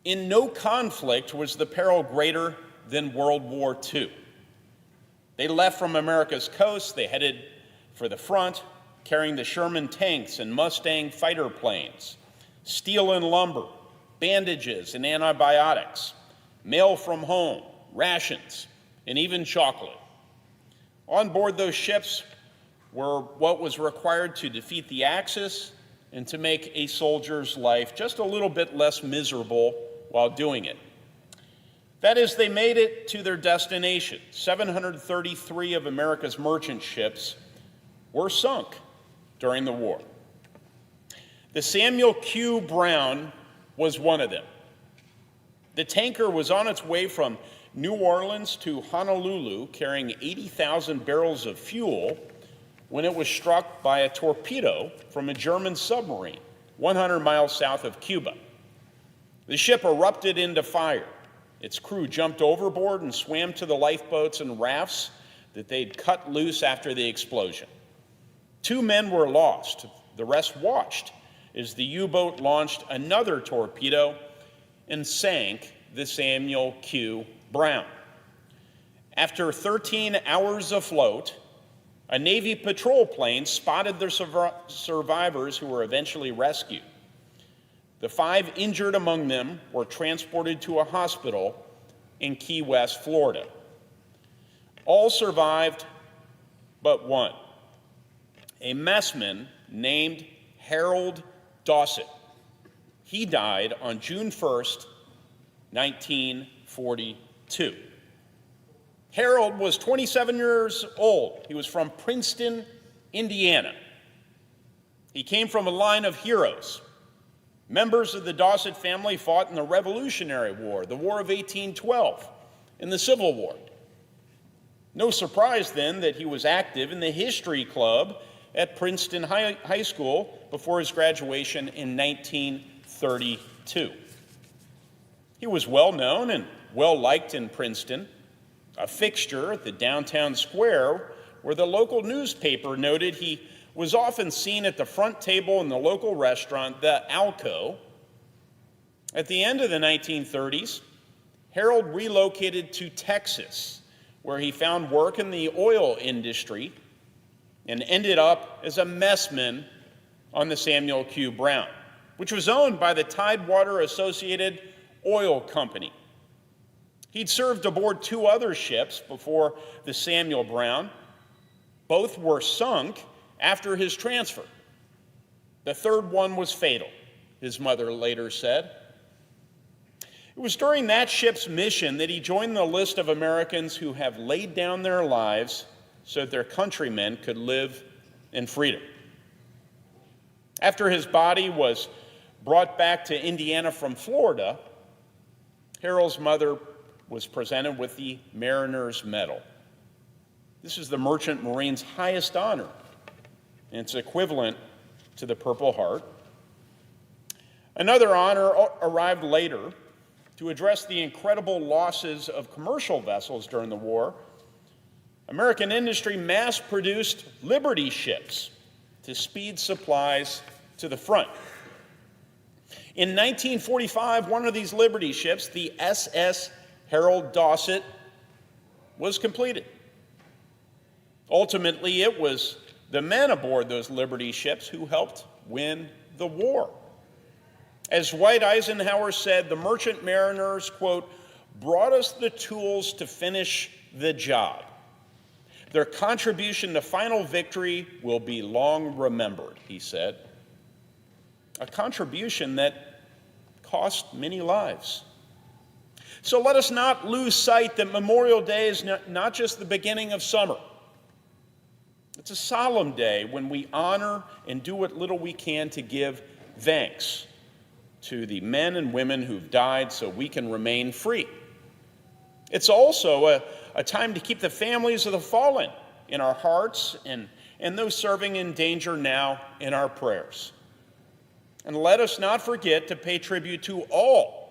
In no conflict was the peril greater than World War II. They left from America's coast, they headed for the front, carrying the Sherman tanks and Mustang fighter planes, steel and lumber, bandages and antibiotics, mail from home, rations, and even chocolate. On board those ships were what was required to defeat the Axis and to make a soldier's life just a little bit less miserable while doing it. That is, they made it to their destination. 733 of America's merchant ships were sunk during the war. The Samuel Q. Brown was one of them. The tanker was on its way from New Orleans to Honolulu carrying 80,000 barrels of fuel when it was struck by a torpedo from a German submarine 100 miles south of Cuba. The ship erupted into fire. Its crew jumped overboard and swam to the lifeboats and rafts that they'd cut loose after the explosion. 2 men were lost. The rest watched as the U-boat launched another torpedo and sank the Samuel Q. Brown. After 13 hours afloat, a Navy patrol plane spotted their survivors who were eventually rescued. The 5 injured among them were transported to a hospital in Key West, Florida. All survived but one, a messman named Harold Dawson. He died on June 1st, 1942. Harold was 27 years old. He was from Princeton, Indiana. He came from a line of heroes. Members of the Dawson family fought in the Revolutionary War, the War of 1812, in the Civil War. No surprise then that he was active in the history club at Princeton High School before his graduation in 1932. He was well known and well liked in Princeton, a fixture at the downtown square where the local newspaper noted he was often seen at the front table in the local restaurant, the Alco. At the end of the 1930s, Harold relocated to Texas, where he found work in the oil industry and ended up as a messman on the Samuel Q. Brown, which was owned by the Tidewater Associated Oil Company. He'd served aboard 2 other ships before the Samuel Brown. Both were sunk after his transfer. The third one was fatal, his mother later said. It was during that ship's mission that he joined the list of Americans who have laid down their lives so that their countrymen could live in freedom. After his body was brought back to Indiana from Florida, Harold's mother was presented with the Mariner's Medal. This is the Merchant Marine's highest honor, and it's equivalent to the Purple Heart. Another honor arrived later to address the incredible losses of commercial vessels during the war. American industry mass-produced Liberty ships to speed supplies to the front. In 1945, one of these Liberty ships, the SS Harold Dossett, was completed. Ultimately, it was the men aboard those Liberty ships who helped win the war. As Dwight Eisenhower said, the merchant mariners, quote, brought us the tools to finish the job. Their contribution to final victory will be long remembered, he said. A contribution that cost many lives. So let us not lose sight that Memorial Day is not just the beginning of summer. It's a solemn day when we honor and do what little we can to give thanks to the men and women who've died so we can remain free. It's also a time to keep the families of the fallen in our hearts and those serving in danger now in our prayers. And let us not forget to pay tribute to all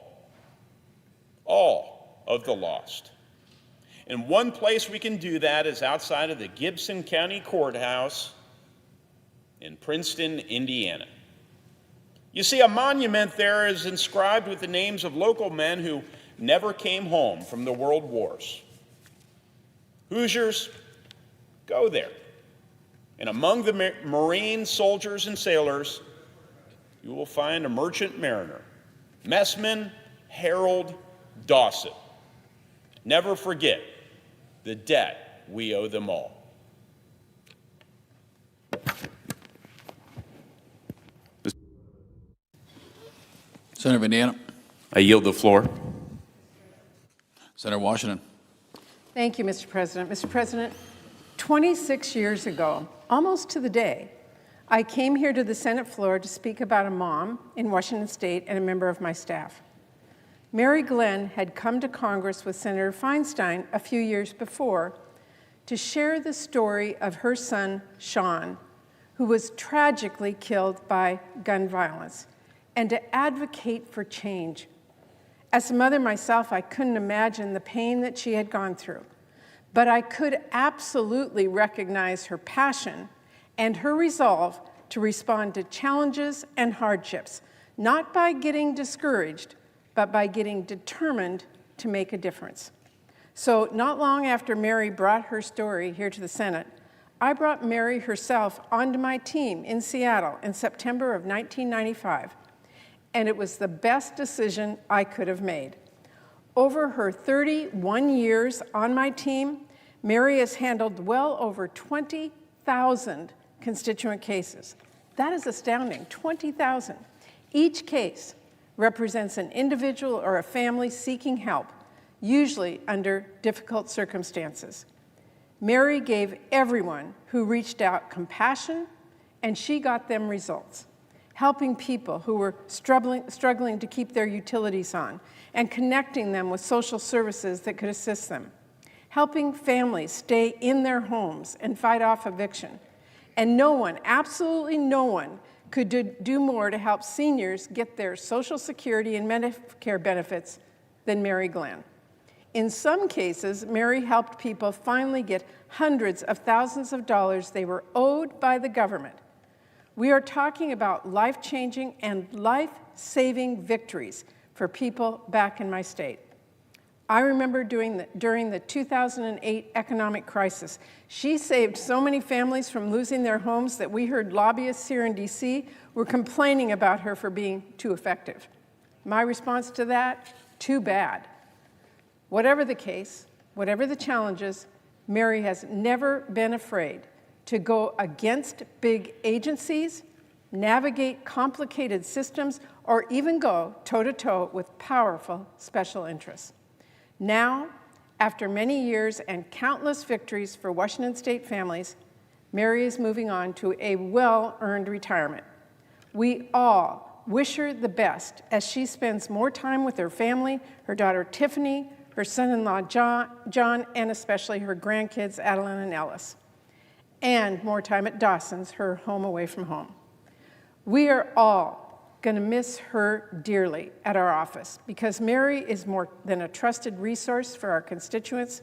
of the lost. And one place we can do that is outside of the Gibson County Courthouse in Princeton, Indiana. You see, a monument there is inscribed with the names of local men who never came home from the world wars. Hoosiers, go there. And among the Marine soldiers and sailors, you will find a merchant mariner, Messman Harold Dossett. Never forget the debt we owe them all. Senator of Indiana. I yield the floor. Senator Washington. Thank you, Mr. President. Mr. President, 26 years ago, almost to the day, I came here to the Senate floor to speak about a mom in Washington State and a member of my staff. Mary Glenn had come to Congress with Senator Feinstein a few years before to share the story of her son, Sean, who was tragically killed by gun violence, and to advocate for change. As a mother myself, I couldn't imagine the pain that she had gone through, but I could absolutely recognize her passion and her resolve to respond to challenges and hardships, not by getting discouraged, but by getting determined to make a difference. So not long after Mary brought her story here to the Senate, I brought Mary herself onto my team in Seattle in September of 1995, and it was the best decision I could have made. Over her 31 years on my team, Mary has handled well over 20,000 constituent cases. That is astounding, 20,000. Each case represents an individual or a family seeking help, usually under difficult circumstances. Mary gave everyone who reached out compassion, and she got them results. helping people who were struggling to keep their utilities on, and connecting them with social services that could assist them, helping families stay in their homes and fight off eviction. And no one, absolutely no one, could do more to help seniors get their Social Security and Medicare benefits than Mary Glenn. In some cases, Mary helped people finally get hundreds of thousands of dollars they were owed by the government. We are talking about life-changing and life-saving victories for people back in my state. I remember during the 2008 economic crisis, she saved so many families from losing their homes that we heard lobbyists here in DC were complaining about her for being too effective. My response to that, too bad. Whatever the case, whatever the challenges, Mary has never been afraid to go against big agencies, navigate complicated systems, or even go toe-to-toe with powerful special interests. Now, after many years and countless victories for Washington state families, Mary is moving on to a well-earned retirement. We all wish her the best as she spends more time with her family, her daughter Tiffany, her son-in-law John, and especially her grandkids Adeline and Ellis, and more time at Dawson's, her home away from home. We are all going to miss her dearly at our office because Mary is more than a trusted resource for our constituents.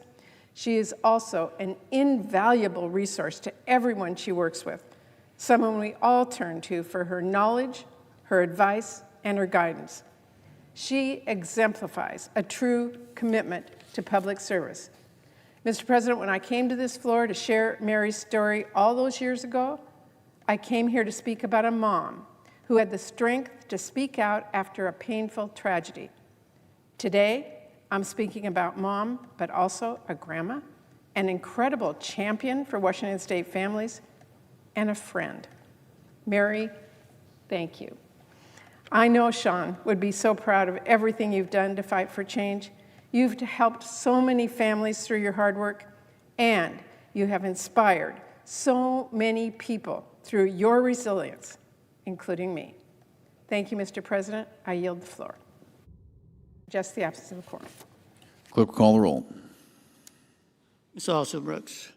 She is also an invaluable resource to everyone she works with, someone we all turn to for her knowledge, her advice, and her guidance. She exemplifies a true commitment to public service. Mr. President, when I came to this floor to share Mary's story all those years ago, I came here to speak about a mom who had the strength to speak out after a painful tragedy. Today, I'm speaking about mom, but also a grandma, an incredible champion for Washington state families, and a friend. Mary, thank you. I know Sean would be so proud of everything you've done to fight for change. You've helped so many families through your hard work, and you have inspired so many people through your resilience, including me. Thank you, Mr. President. I yield the floor. Just the absence of a quorum. Clerk will call the roll. Ms. Also Brooks.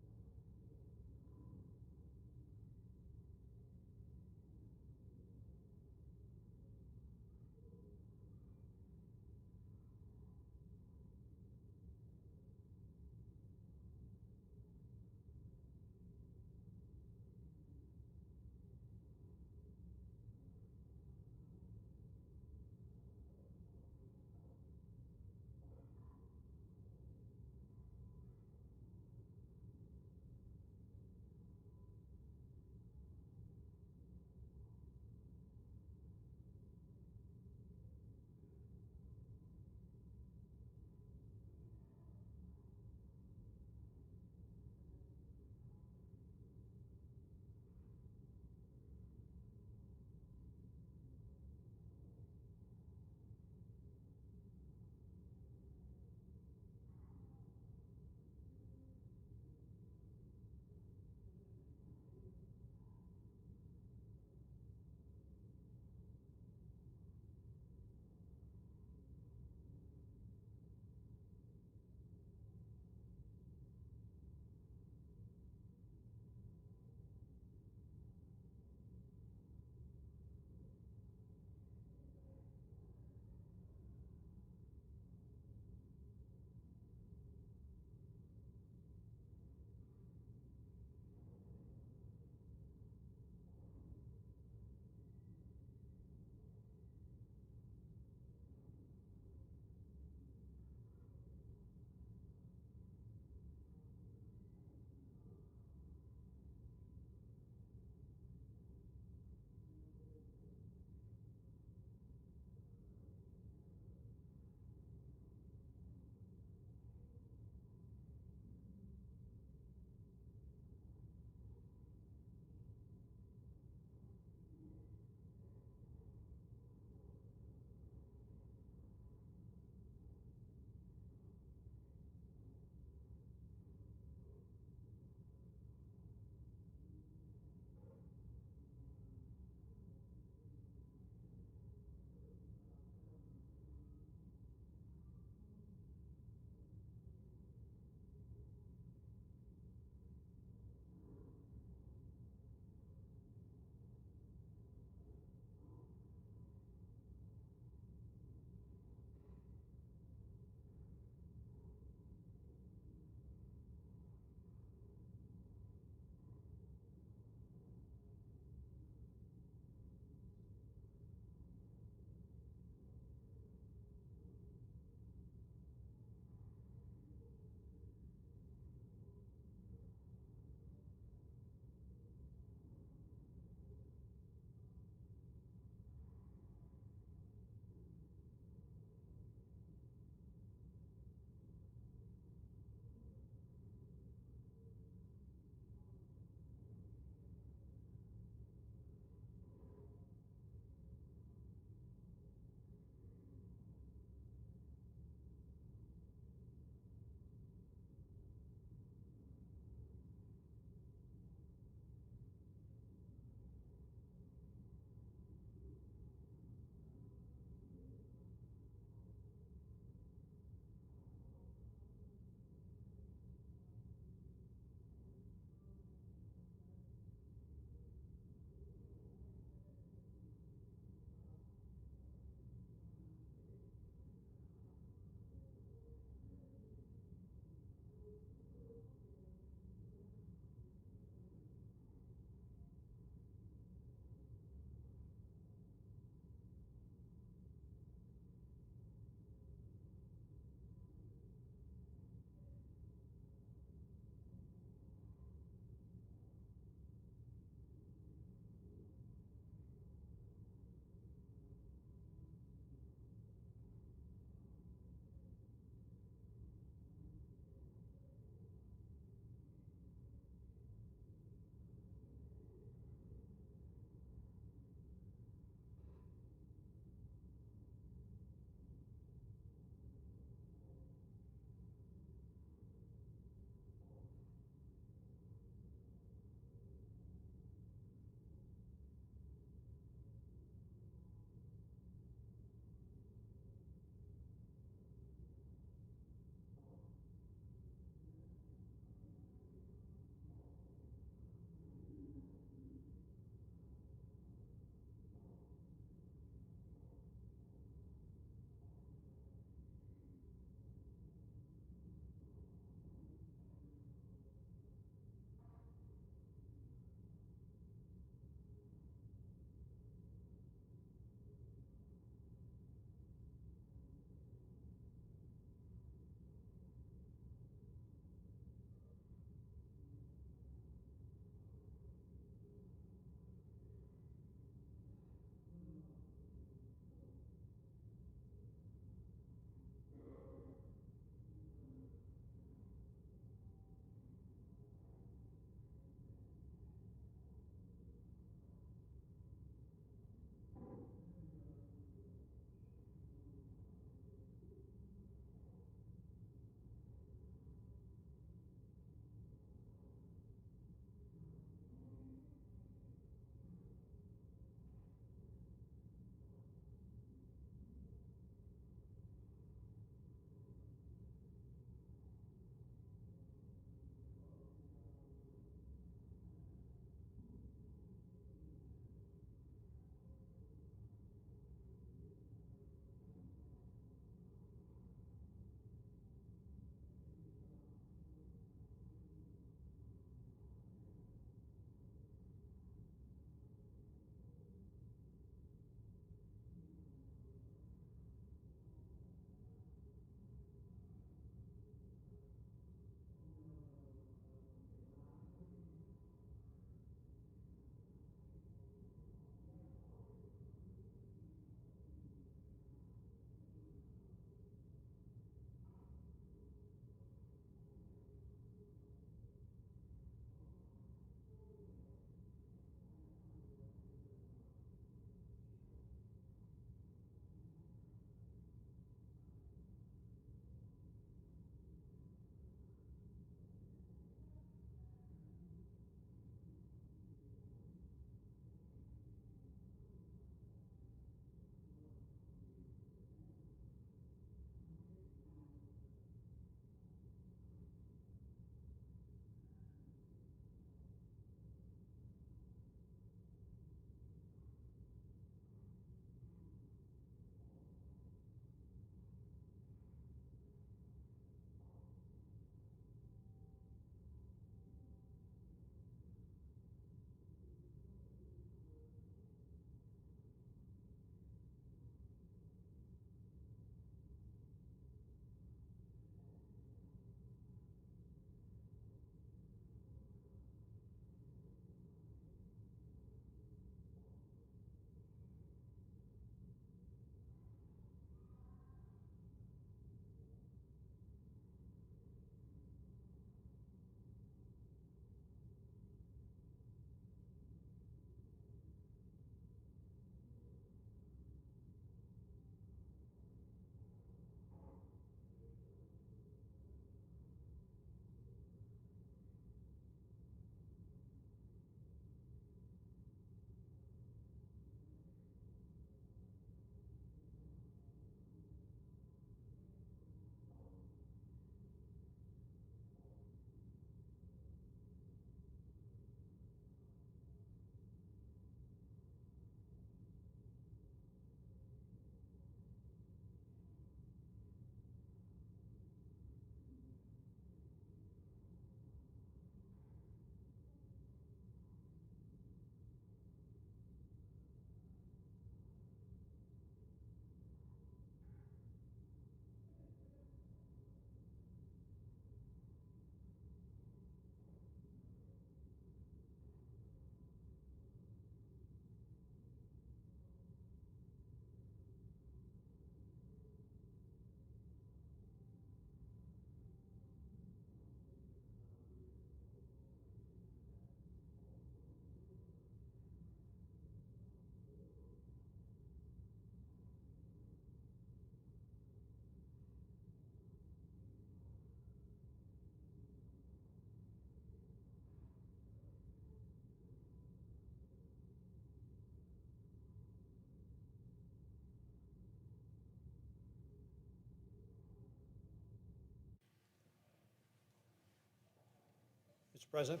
President.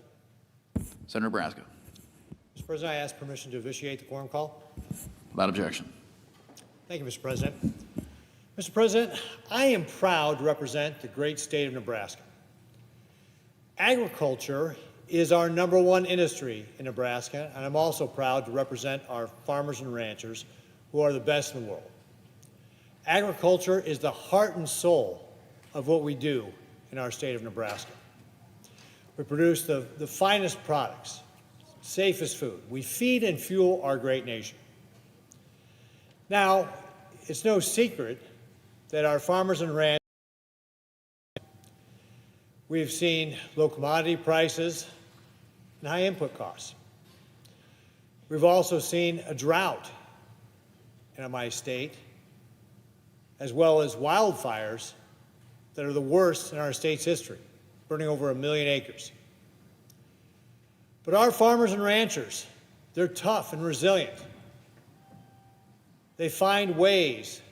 Senator Nebraska. Mr. President, I ask permission to officiate the quorum call. Without objection. Thank you, Mr. President. Mr. President, I am proud to represent the great state of Nebraska. Agriculture is our #1 industry in Nebraska, and I'm also proud to represent our farmers and ranchers who are the best in the world. Agriculture is the heart and soul of what we do in our state of Nebraska. We produce the finest products, safest food. We feed and fuel our great nation. Now, it's no secret that our farmers and ranchers, we've seen low commodity prices and high input costs. We've also seen a drought in my state, as well as wildfires that are the worst in our state's history, burning over 1 million acres. But our farmers and ranchers, they're tough and resilient. They find ways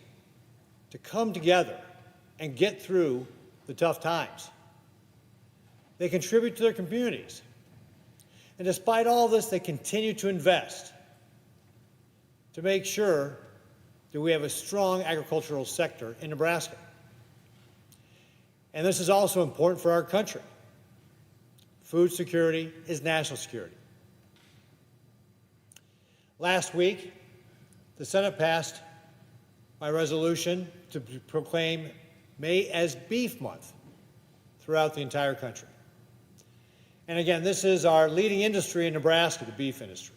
to come together and get through the tough times. They contribute to their communities. And despite all this, they continue to invest to make sure that we have a strong agricultural sector in Nebraska. And this is also important for our country. Food security is national security. Last week, the Senate passed my resolution to proclaim May as Beef Month throughout the entire country. And again, this is our leading industry in Nebraska, the beef industry.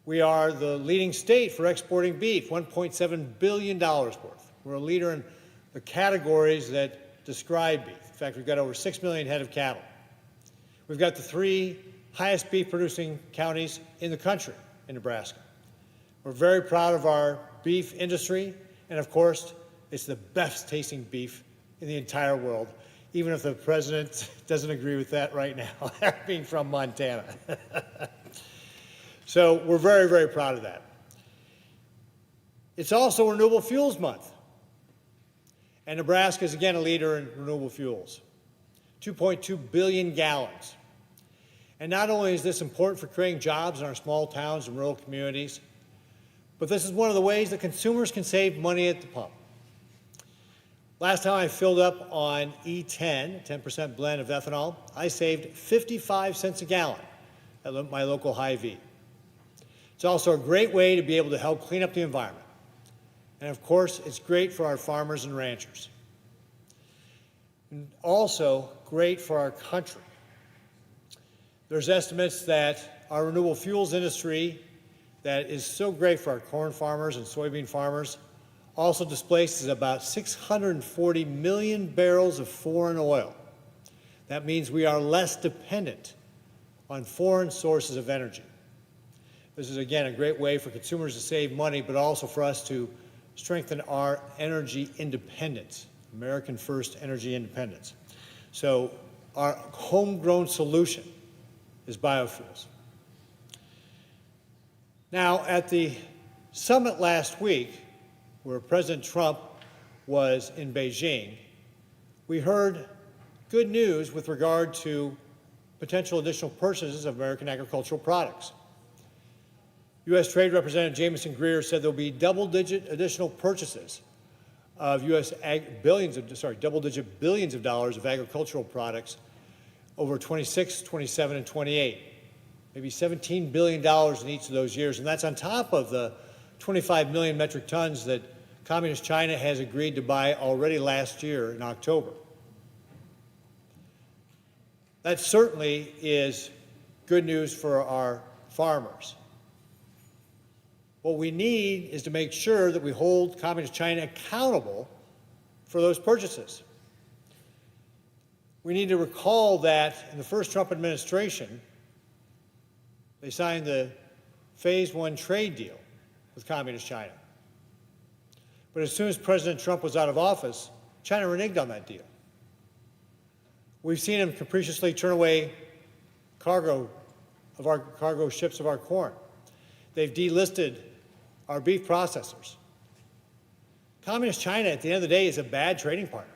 We are the leading state for exporting beef, $1.7 billion worth. We're a leader in the categories that describe beef. In fact, we've got over 6 million head of cattle. We've got the 3 highest beef producing counties in the country in Nebraska. We're very proud of our beef industry, and of course, it's the best tasting beef in the entire world, even if the president doesn't agree with that right now, being from Montana. So we're very, very proud of that. It's also Renewable Fuels Month. And Nebraska is again a leader in renewable fuels, 2.2 billion gallons. And not only is this important for creating jobs in our small towns and rural communities, but this is one of the ways that consumers can save money at the pump. Last time I filled up on E10, 10% blend of ethanol, I saved 55 cents a gallon at my local Hy-Vee. It's also a great way to be able to help clean up the environment. And of course, it's great for our farmers and ranchers. And also great for our country. There's estimates that our renewable fuels industry that is so great for our corn farmers and soybean farmers also displaces about 640 million barrels of foreign oil. That means we are less dependent on foreign sources of energy. This is, again, a great way for consumers to save money, but also for us to strengthen our energy independence, American first energy independence. So our homegrown solution is biofuels. Now, at the summit last week, where President Trump was in Beijing, we heard good news with regard to potential additional purchases of American agricultural products. U.S. Trade Representative Jamison Greer said there'll be double-digit additional purchases of double-digit billions of dollars of agricultural products over 26, 27, and 28. Maybe $17 billion in each of those years, and that's on top of the 25 million metric tons that Communist China has agreed to buy already last year in October. That certainly is good news for our farmers. What we need is to make sure that we hold Communist China accountable for those purchases. We need to recall that in the first Trump administration, they signed the Phase 1 trade deal with Communist China. But as soon as President Trump was out of office, China reneged on that deal. We've seen him capriciously turn away cargo ships of our corn. They've delisted our beef processors. Communist China, at the end of the day, is a bad trading partner.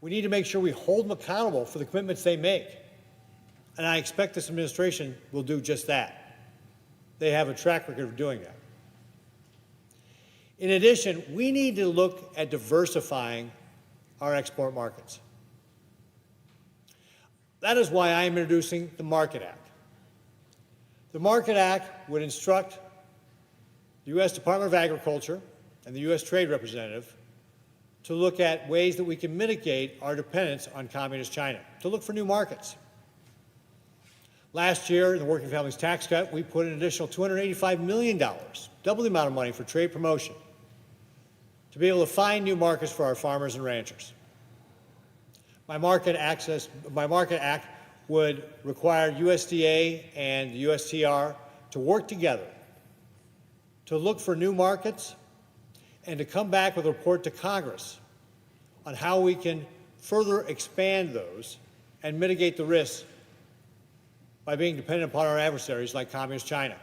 We need to make sure we hold them accountable for the commitments they make. And I expect this administration will do just that. They have a track record of doing that. In addition, we need to look at diversifying our export markets. That is why I am introducing the Market Act. The Market Act would instruct the U.S. Department of Agriculture and the U.S. Trade Representative to look at ways that we can mitigate our dependence on communist China, to look for new markets. Last year, in the Working Families Tax Cut, we put an additional $285 million, double the amount of money for trade promotion, to be able to find new markets for our farmers and ranchers. My Market Act would require USDA and the USTR to work together to look for new markets and to come back with a report to Congress on how we can further expand those and mitigate the risks by being dependent upon our adversaries like Communist China.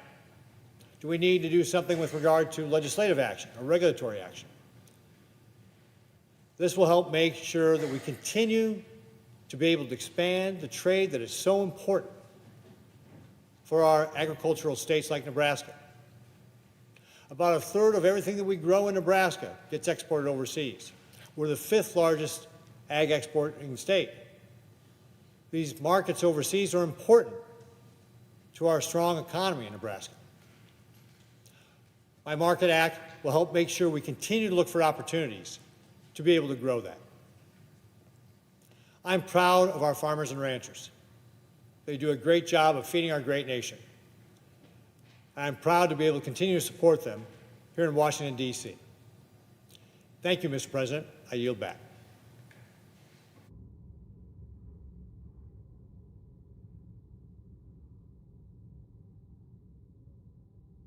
Do we need to do something with regard to legislative action or regulatory action? This will help make sure that we continue to be able to expand the trade that is so important for our agricultural states like Nebraska. About a third of everything that we grow in Nebraska gets exported overseas. We're the 5th largest ag exporting state. These markets overseas are important to our strong economy in Nebraska. My Market Act will help make sure we continue to look for opportunities to be able to grow that. I'm proud of our farmers and ranchers. They do a great job of feeding our great nation. I'm proud to be able to continue to support them here in Washington, D.C. Thank you, Mr. President. I yield back.